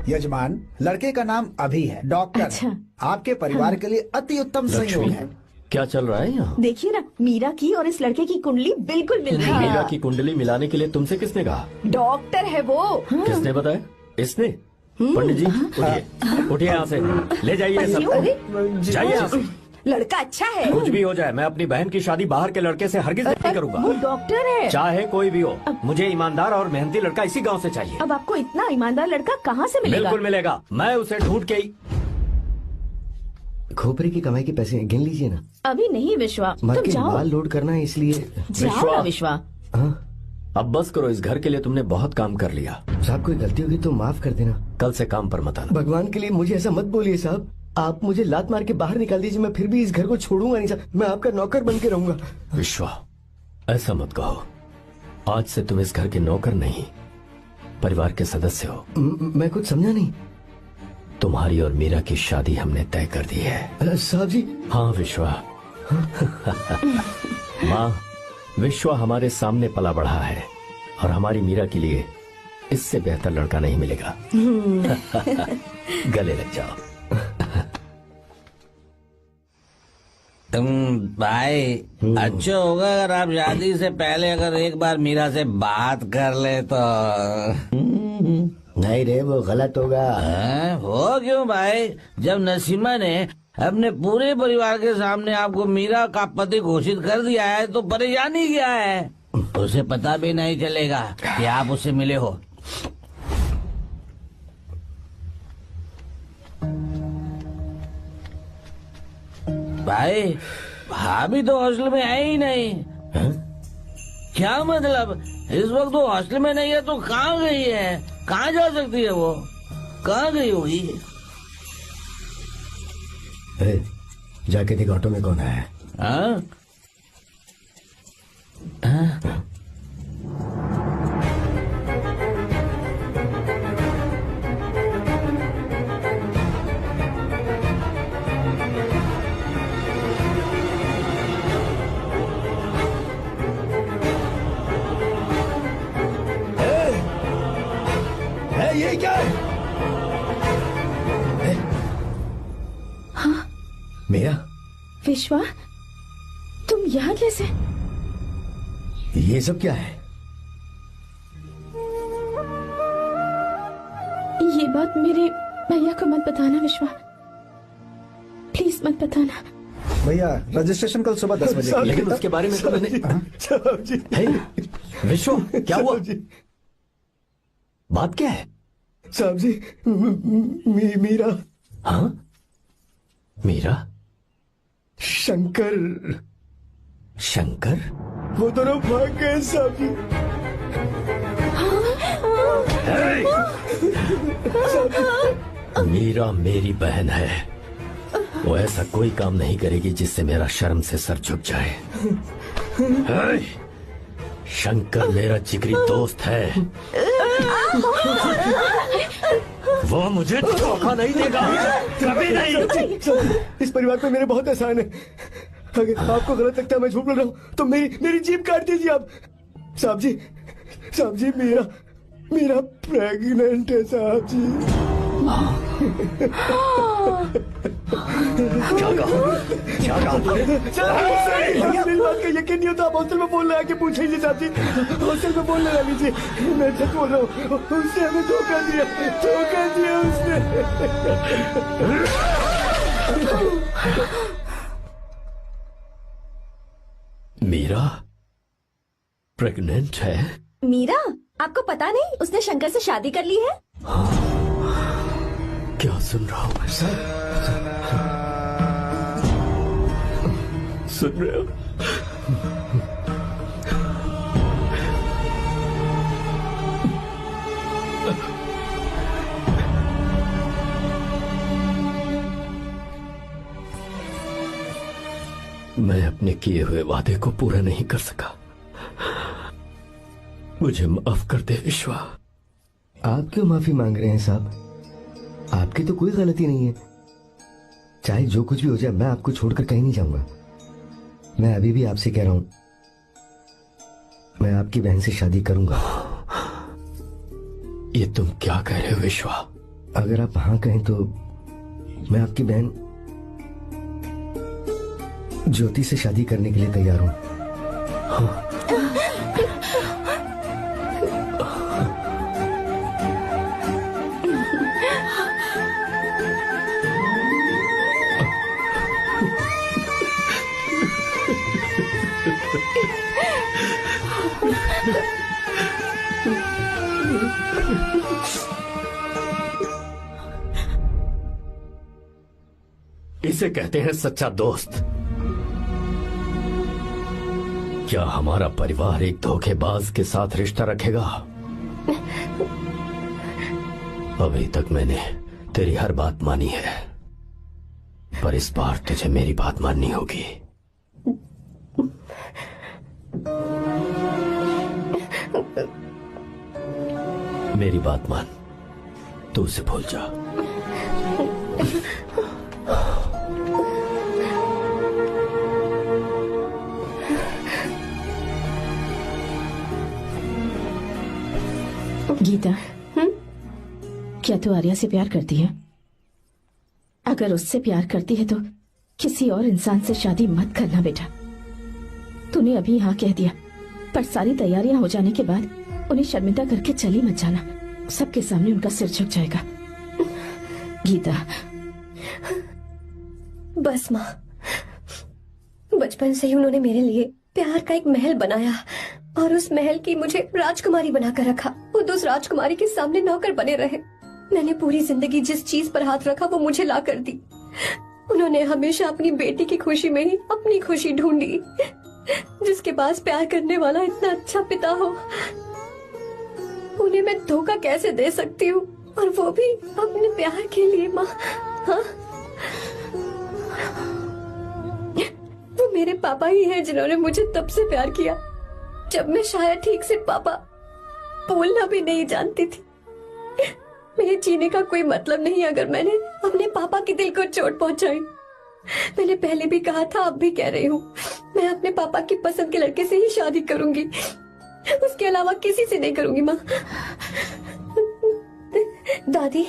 यजमान, लड़के का नाम अभी है, डॉक्टर। अच्छा। आपके परिवार के लिए अति उत्तम संयोग है। क्या चल रहा है यहाँ? देखिए ना, मीरा की और इस लड़के की कुंडली बिल्कुल मिल रही है। मीरा की कुंडली मिलाने के लिए तुमसे किसने कहा? डॉक्टर है वो। किसने बताया? इसने? पंडित जी, उठिए, उठिए यहाँ से, ले जाइए सब। जाइए यहाँ से। लड़का अच्छा है। कुछ भी हो जाए, मैं अपनी बहन की शादी बाहर के लड़के से हरगिज नहीं करूंगा। वो डॉक्टर है। चाहे कोई भी हो, मुझे ईमानदार और मेहनती लड़का इसी गांव से चाहिए। अब आपको इतना ईमानदार लड़का कहाँ से मिलेगा? बिल्कुल मिलेगा, मैं उसे ढूंढ के ही। खोपरे की कमाई के पैसे गिन लीजिए ना। अभी नहीं विश्वा, तुम मालकिन, जाओ। माल लोड करना है इसलिए। जाओ ना विश्वा। हाँ? अब बस करो, इस घर के लिए तुमने बहुत काम कर लिया। साहब, कोई गलती होगी तो माफ कर देना। कल से काम पर मत आना। भगवान के लिए मुझे ऐसा मत बोलिए साहब। आप मुझे लात मार के बाहर निकाल दीजिए, मैं फिर भी इस घर को छोड़ूंगा नहीं साहब। मैं आपका नौकर बन के रहूंगा। विश्वा, ऐसा मत कहो। आज से तुम इस घर के नौकर नहीं, परिवार के सदस्य हो। मैं कुछ समझा नहीं। तुम्हारी और मीरा की शादी हमने तय कर दी है। साहब जी। हाँ विश्वा। माँ, विश्वा हमारे सामने पला बढ़ा है और हमारी मीरा के लिए इससे बेहतर लड़का नहीं मिलेगा। गले लग जाओ। तुम भाई, अच्छा होगा अगर आप शादी से पहले अगर एक बार मीरा से बात कर ले तो। नहीं रे, वो गलत होगा। हो क्यों भाई? जब नसीमा ने अपने पूरे परिवार के सामने आपको मीरा का पति घोषित कर दिया है तो परेशानी क्या है? उसे पता भी नहीं चलेगा कि आप उससे मिले हो। भाई भाभी तो हॉस्टल में है ही नहीं। क्या मतलब? इस वक्त वो हॉस्टल में नहीं है तो कहाँ गई है? कहाँ जा सकती है वो? कहाँ गई होगी? जाके देख ऑटो में कौन है। हाँ? हाँ? ये क्या है? हाँ मेरा विश्वा, तुम यहाँ कैसे? ये सब क्या है? ये बात मेरे भैया को मत बताना विश्वा, प्लीज मत बताना। भैया रजिस्ट्रेशन कल सुबह 10 बजे। लेकिन उसके बारे में तो मैंने। विश्व, क्या हुआ? बात क्या है? साहब जी, मीरा। हाँ? मीरा? शंकर। शंकर? वो दोनों भाग गए साहब जी। मीरा मेरी बहन है, वो ऐसा कोई काम नहीं करेगी जिससे मेरा शर्म से सर झुक जाए। शंकर मेरा जिगरी दोस्त है, वो मुझे धोखा नहीं देगा, कभी नहीं। इस परिवार पे मेरे बहुत एहसान है। अगर आपको गलत लगता है मैं झूठ बोल रहा हूँ तो मेरी जीभ काट दीजिए आप। साहब जी मेरा प्रेग्नेंट है साहब जी। क्या कहा तूने? मेरी बात का यकीन नहीं होता, आप हॉस्टल में फोन लगा के पूछ लीजिए साहब जी। हॉस्टल में फोन लगा लीजिए, मैं सच बोल रहा हूँ। उसने हमें धोखा दिया उसने। मीरा प्रेग्नेंट है? मीरा, आपको पता नहीं उसने शंकर से शादी कर ली है? क्या सुन रहा हूँ मैं? सुन रहे हो? मैं अपने किए हुए वादे को पूरा नहीं कर सका, मुझे माफ कर दे विश्वा। आप क्यों माफी मांग रहे हैं साहब? आपकी तो कोई गलती नहीं है। चाहे जो कुछ भी हो जाए मैं आपको छोड़कर कहीं नहीं जाऊंगा। मैं अभी भी आपसे कह रहा हूं, मैं आपकी बहन से शादी करूंगा। ये तुम क्या कह रहे हो विश्वा? अगर आप हाँ कहें तो मैं आपकी बहन ज्योति से शादी करने के लिए तैयार हूं। हाँ। इसे कहते हैं सच्चा दोस्त। क्या हमारा परिवार एक धोखेबाज के साथ रिश्ता रखेगा? अभी तक मैंने तेरी हर बात मानी है, पर इस बार तुझे मेरी बात माननी होगी। मेरी बात मान, तू उसे भूल जा। गीता, क्या तू आर्या से प्यार करती है? अगर उससे प्यार करती है तो किसी और इंसान से शादी मत करना बेटा। तूने अभी हाँ कह दिया, पर सारी तैयारियां हो जाने के बाद उन्हें शर्मिंदा करके चली मत जाना, सबके सामने उनका सिर झुक जाएगा। गीता। बस माँ, बचपन से ही उन्होंने मेरे लिए प्यार का एक महल बनाया और उस महल की मुझे राजकुमारी बनाकर रखा। वो उस राजकुमारी के सामने नौकर बने रहे। मैंने पूरी जिंदगी जिस चीज पर हाथ रखा वो मुझे ला कर दी। उन्होंने हमेशा अपनी बेटी की खुशी में ही अपनी खुशी ढूंढी। जिसके पास प्यार करने वाला इतना अच्छा पिता हो, उन्हें मैं धोखा कैसे दे सकती हूँ, और वो भी अपने प्यार के लिए। माँ, हाँ, वो मेरे पापा ही हैं जिन्होंने मुझे तब से प्यार किया जब मैं शायद ठीक से पापा बोलना भी नहीं जानती थी। मेरे जीने का कोई मतलब नहीं अगर मैंने अपने पापा के दिल को चोट पहुंचाई। मैंने पहले भी कहा था, अब भी कह रही हूँ, मैं अपने पापा की पसंद के लड़के से ही शादी करूंगी, उसके अलावा किसी से नहीं करूंगी। माँ, दादी,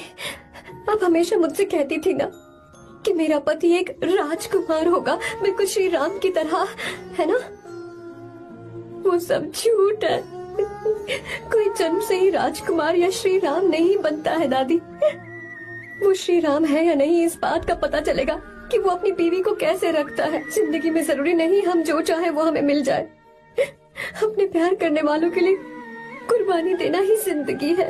आप हमेशा मुझसे कहती थी ना कि मेरा पति एक राजकुमार होगा, बिल्कुल श्री राम की तरह, है ना? वो सब झूठ है। कोई जन्म से ही राजकुमार या श्री राम नहीं बनता है दादी। वो श्री राम है या नहीं, इस बात का पता चलेगा कि वो अपनी बीवी को कैसे रखता है। जिंदगी में जरूरी नहीं हम जो चाहे वो हमें मिल जाए। अपने प्यार करने वालों के लिए कुर्बानी देना ही जिंदगी है।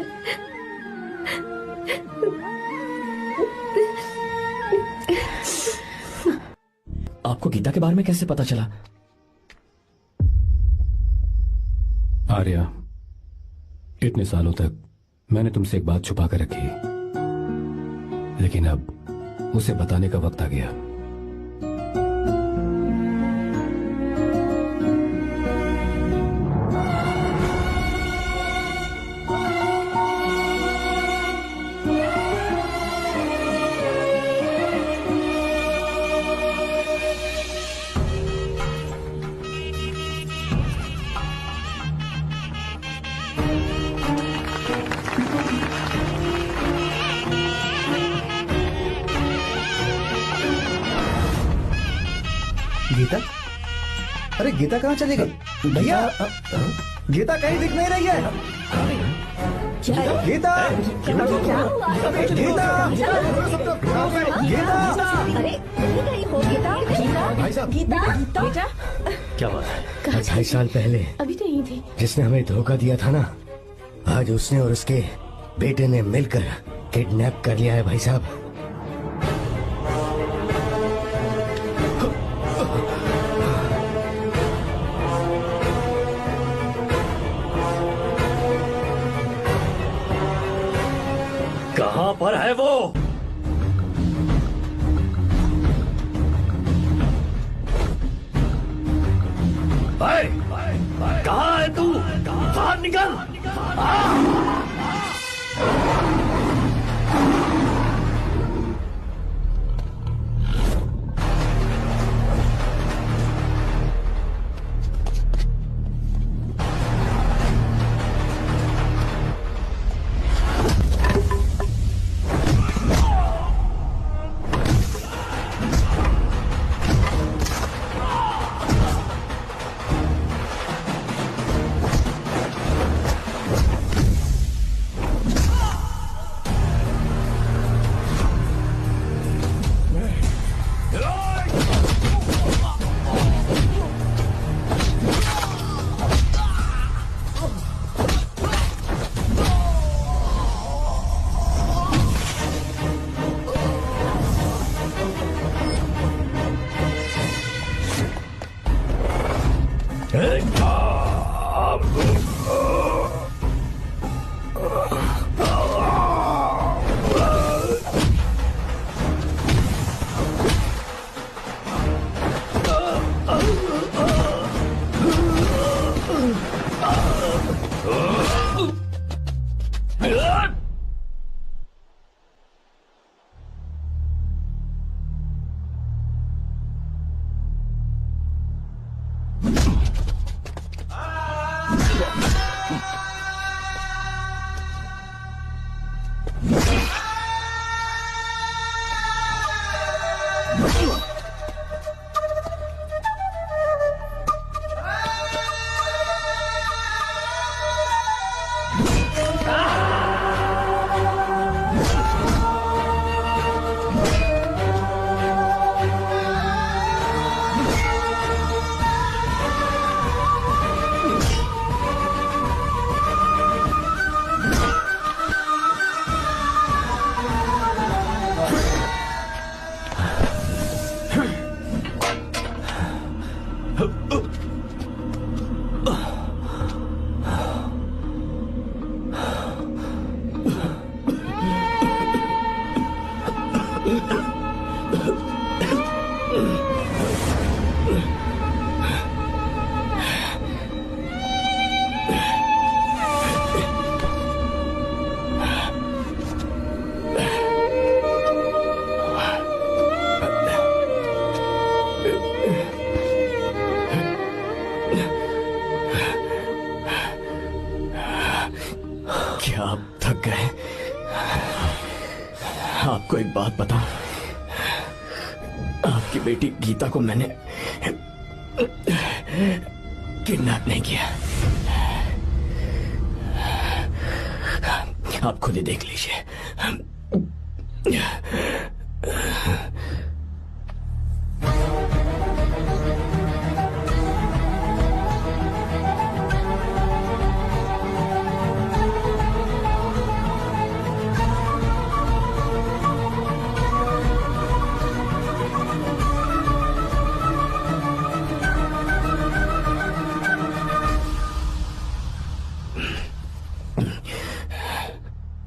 आपको गीता के बारे में कैसे पता चला? आर्या, इतने सालों तक मैंने तुमसे एक बात छुपा कर रखी, लेकिन अब उसे बताने का वक्त आ गया। गीता? अरे गीता कहाँ चली गई? भैया, गीता कहीं दिख नहीं रही है। गीता, गीता, भाई साहब, बेटा, क्या बात है? 2.5 साल पहले अभी तो यही थी। जिसने हमें धोखा दिया था ना, आज उसने और उसके बेटे ने मिलकर किडनैप कर लिया है भाई साहब। कहां पर है वो? कहां है तू? बाहर निकल! आपको एक बात बताऊं, आपकी बेटी गीता को मैंने किडनैप नहीं किया। आप खुद ही देख लीजिए।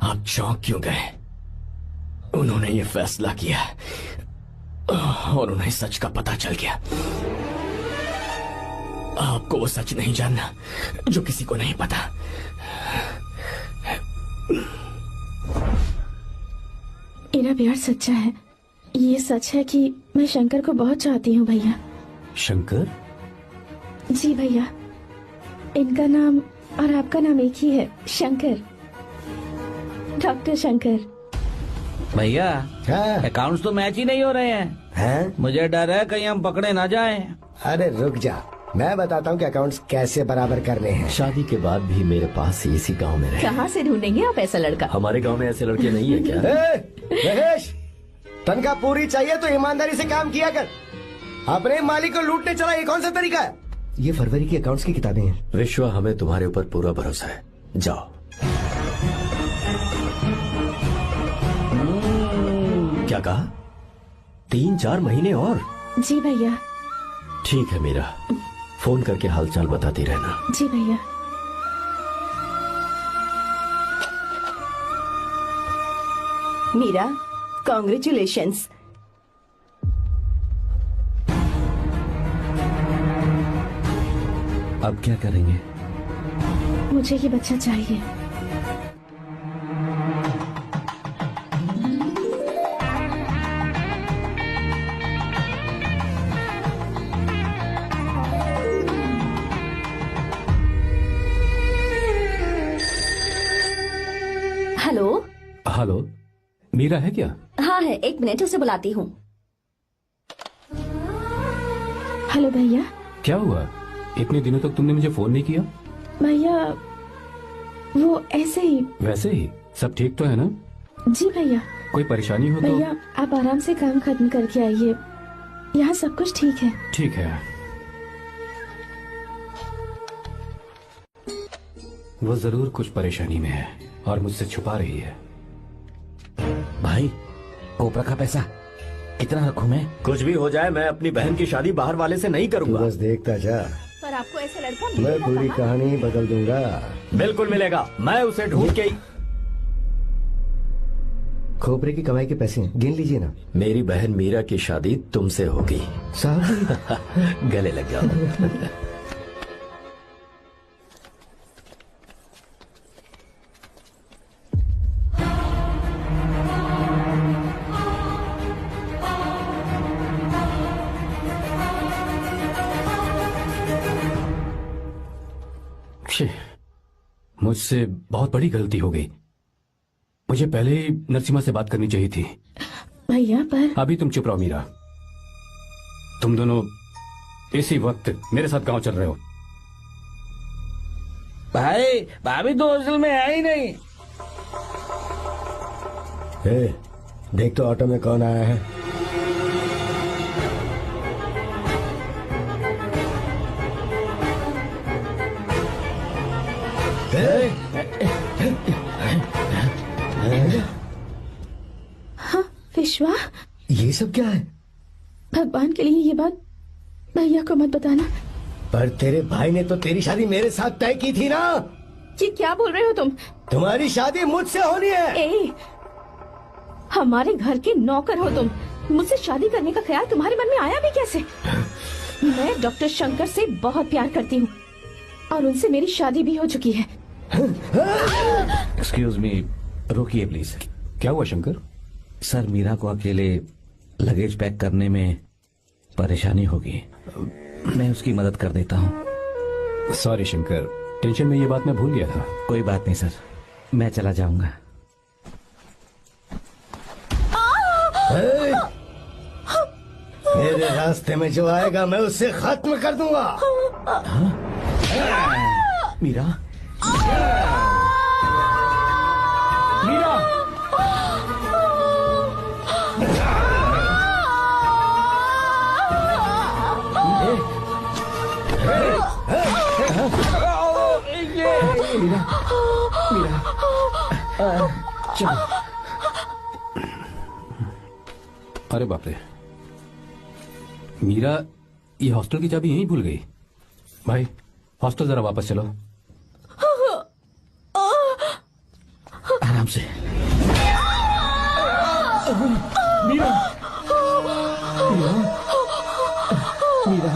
आप चौंक क्यों गए? उन्होंने ये फैसला किया और उन्हें सच का पता चल गया। आपको वो सच नहीं जानना जो किसी को नहीं पता। मेरा प्यार सच्चा है। ये सच है कि मैं शंकर को बहुत चाहती हूँ भैया। शंकर? जी भैया, इनका नाम और आपका नाम एक ही है, शंकर, डॉक्टर शंकर। भैया अकाउंट्स तो मैच ही नहीं हो रहे हैं। मुझे डर है कहीं हम पकड़े ना जाएं। अरे रुक जा, मैं बताता हूँ कि अकाउंट्स कैसे बराबर करने हैं। शादी के बाद भी मेरे पास इसी गांव में रहे। कहाँ से ढूंढेंगे आप ऐसा लड़का? हमारे गांव में ऐसे लड़के नहीं है क्या? महेश, तनख्वाह पूरी चाहिए तो ईमानदारी से काम किया कर। अपने मालिक को लूटने चला, ये कौन सा तरीका है? ये फरवरी की अकाउंट्स की किताबें हैं। विश्वा, हमें तुम्हारे ऊपर पूरा भरोसा है। जाओ। क्या कहा? 3-4 महीने और? जी भैया। ठीक है मीरा, फोन करके हालचाल बताती रहना। जी भैया। मीरा, कॉन्ग्रेचुलेशंस। अब क्या करेंगे? मुझे ये बच्चा चाहिए। हेलो। हेलो, मीरा है क्या? हाँ है, 1 मिनट, उसे बुलाती हूँ। हेलो भैया। क्या हुआ? इतने दिनों तक तुमने मुझे फोन नहीं किया? भैया वो ऐसे ही। वैसे ही? सब ठीक तो है ना? जी भैया। कोई परेशानी हो तो? भैया आप आराम से काम खत्म करके आइए, यहाँ सब कुछ ठीक है। ठीक है। वो जरूर कुछ परेशानी में है और मुझसे छुपा रही है। भाई, कोपरा का पैसा कितना रखूं मैं? कुछ भी हो जाए, मैं अपनी बहन की शादी बाहर वाले से नहीं करूंगा। बस देखता जा, पर आपको ऐसा लड़का मैं मिलेगा पूरी कहाँ? कहानी बदल दूंगा। बिल्कुल मिलेगा, मैं उसे ढूंढ के ही। खोपरे की कमाई के पैसे हैं, गिन लीजिए ना। मेरी बहन मीरा की शादी तुमसे होगी। साहब गले लग जाओ। मुझसे बहुत बड़ी गलती हो गई। मुझे पहले ही नरसिम्हा से बात करनी चाहिए थी। भैया पर अभी तुम चुप रहो मीरा। तुम दोनों इसी वक्त मेरे साथ गांव चल रहे हो। भाई, भाभी तो हॉस्टल में है ही नहीं। देख तो ऑटो में कौन आया है। हाँ विश्वा, ये सब क्या है? भगवान के लिए ये बात भैया को मत बताना। पर तेरे भाई ने तो तेरी शादी मेरे साथ तय की थी ना। ये क्या बोल रहे हो तुम? तुम्हारी शादी मुझसे होनी है। हमारे घर के नौकर हो तुम, मुझसे शादी करने का ख्याल तुम्हारे मन में आया भी कैसे? मैं डॉक्टर शंकर से बहुत प्यार करती हूँ और उनसे मेरी शादी भी हो चुकी है। एक्सक्यूज मी, रोकिए प्लीज। क्या हुआ शंकर? सर, मीरा को अकेले लगेज पैक करने में परेशानी होगी, मैं उसकी मदद कर देता हूँ। सॉरी शंकर, टेंशन में ये बात मैं भूल गया था। कोई बात नहीं सर, मैं चला जाऊंगा। तेरे रास्ते में जो आएगा मैं उससे खत्म कर दूंगा। मीरा, मीरा, मीरा, मीरा, चलो। अरे बाप रे, मीरा ये हॉस्टल की चाबी यहीं भूल गई। भाई हॉस्टल जरा वापस चलो। आराम से। मीरा, मीरा, मीरा,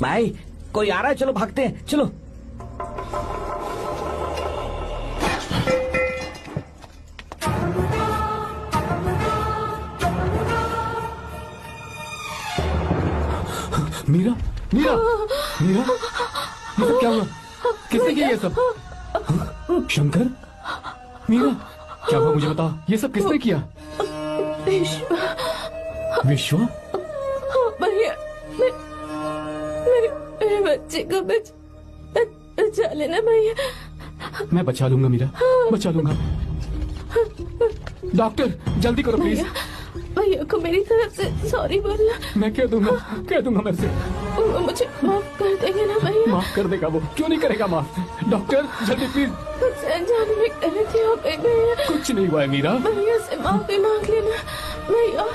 भाई कोई आ रहा है, चलो भागते हैं, चलो। मीरा, मीरा, मीरा, ये सब क्या हुआ? किसने किया ये सब? शंकर, मीरा, क्या हुआ मुझे बता। ये सब किसने किया? विश्वा? भैया, मेरे बच्चे को बचा लेना भैया। मैं बचा लूंगा मीरा, बचा लूंगा। डॉक्टर जल्दी करो प्लीज। भैया को मेरी तरफ से सॉरी बोलना। मैं कह दूंगा मैं से। वो मुझे माफ कर देंगे ना भैया? माफ कर देगा वो, क्यों नहीं करेगा माफ। डॉक्टर जल्दी प्लीज। कुछ अनजाने में गलती हो गई भैया। कुछ नहीं हुआ है मीरा। भैया से माफी मांग लेना भैया।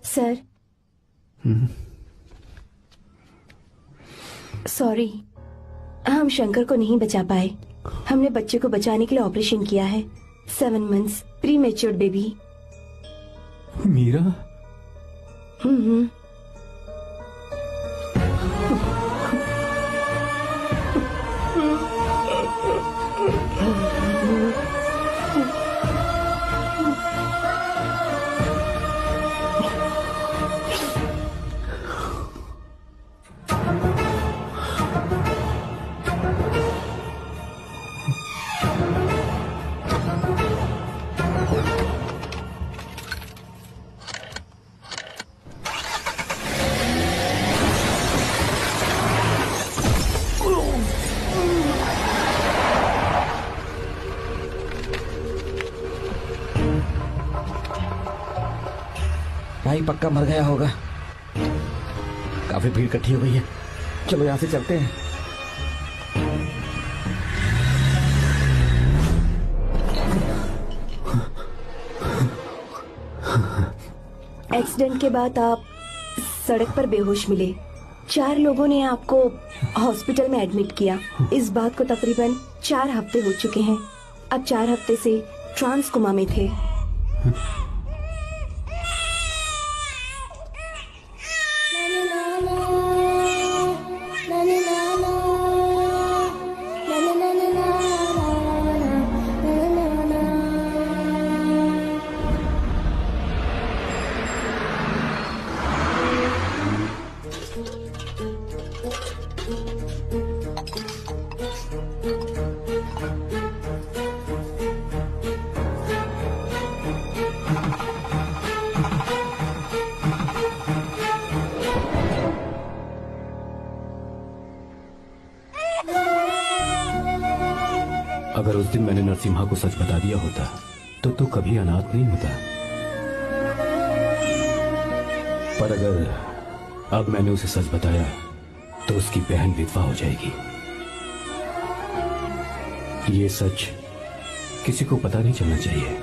सर, सॉरी, हम शंकर को नहीं बचा पाए। हमने बच्चे को बचाने के लिए ऑपरेशन किया है। 7 months pre matured baby. Meera, भाई पक्का मर गया होगा। काफी भीड़ इकट्ठी हो गई है, चलो यहाँ से चलते हैं। एक्सीडेंट के बाद आप सड़क पर बेहोश मिले। 4 लोगों ने आपको हॉस्पिटल में एडमिट किया। इस बात को तकरीबन 4 हफ्ते हो चुके हैं। अब 4 हफ्ते से ट्रांस कोमा में थे। मैंने नरसिम्हा को सच बता दिया होता तो तू कभी अनाथ नहीं होता। पर अगर अब मैंने उसे सच बताया तो उसकी बहन विधवा हो जाएगी। ये सच किसी को पता नहीं चलना चाहिए।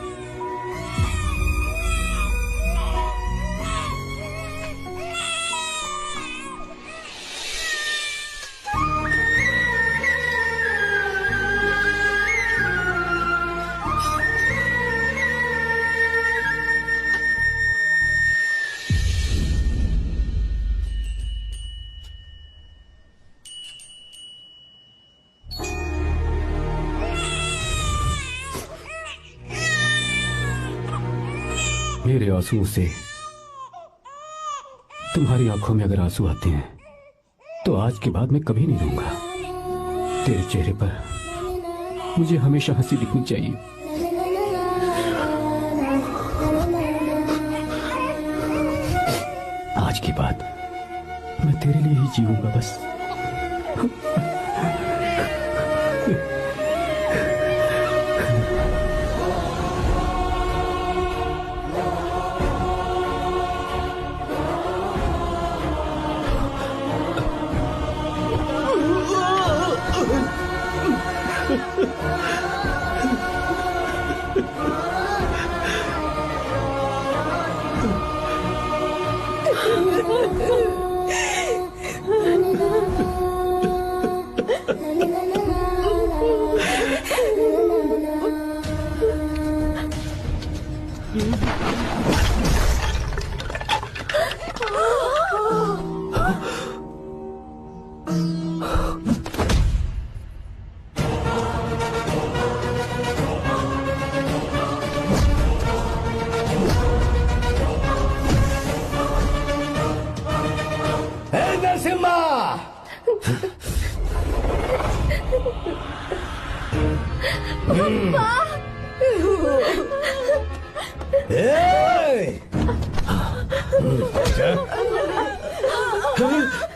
मेरे आंसुओं से तुम्हारी आंखों में अगर आंसू आते हैं तो आज के बाद मैं कभी नहीं रोऊंगा। तेरे चेहरे पर मुझे हमेशा हंसी दिखनी चाहिए। आज के बाद मैं तेरे लिए ही जीऊंगा बस।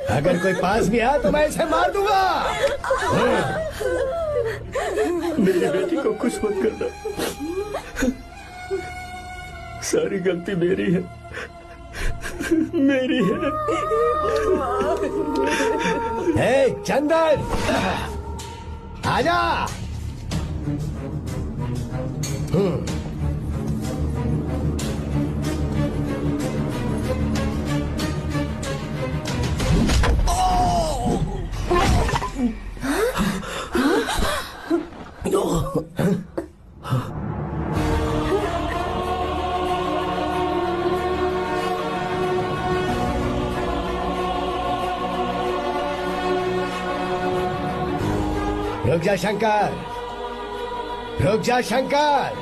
अगर कोई पास भी आया तो मैं इसे मार दूंगा। मेरी बेटी को कुछ मत करना, सारी गलती मेरी है, मेरी है। हे चंदन, आजा। रुक जा शंकर, रुक जा शंकर,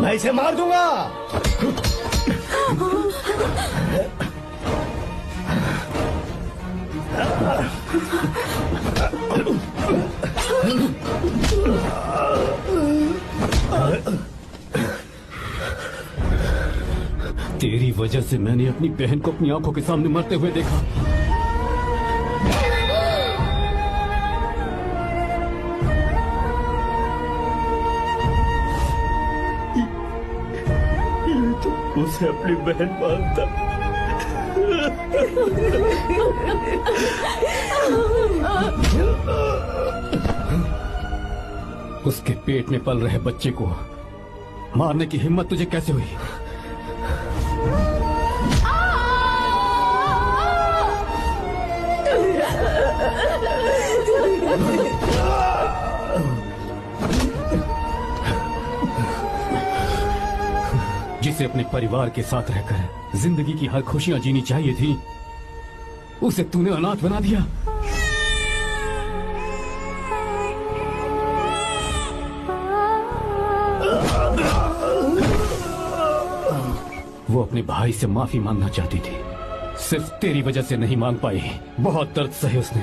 मैं इसे मार दूंगा। तेरी वजह से मैंने अपनी बहन को अपनी आंखों के सामने मरते हुए देखा। उसे अपनी बहन मानता। उसके पेट में पल रहे बच्चे को मारने की हिम्मत तुझे कैसे हुई? जिसे अपने परिवार के साथ रहकर जिंदगी की हर खुशियां जीनी चाहिए थी, उसे तूने अनाथ बना दिया। वो अपने भाई से माफी मांगना चाहती थी, सिर्फ तेरी वजह से नहीं मांग पाई। बहुत दर्द सहे उसने।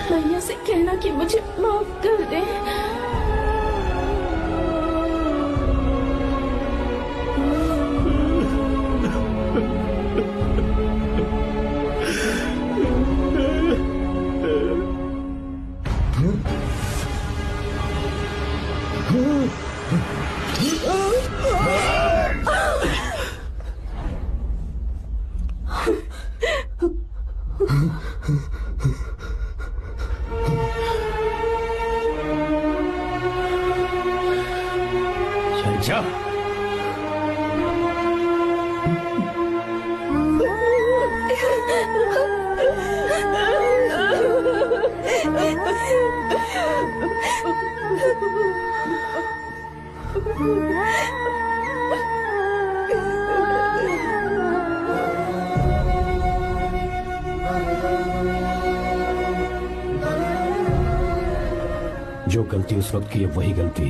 भैया से कहना कि मुझे माफ कर दे। चल जा। जो गलती उस वक्त की है वही गलती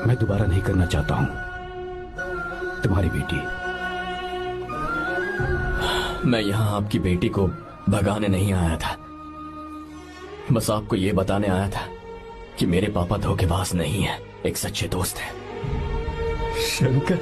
मैं दोबारा नहीं करना चाहता हूं। तुम्हारी बेटी। मैं यहाँ आपकी बेटी को भगाने नहीं आया था, बस आपको ये बताने आया था कि मेरे पापा धोखेबाज नहीं है, एक सच्चे दोस्त है। शंकर,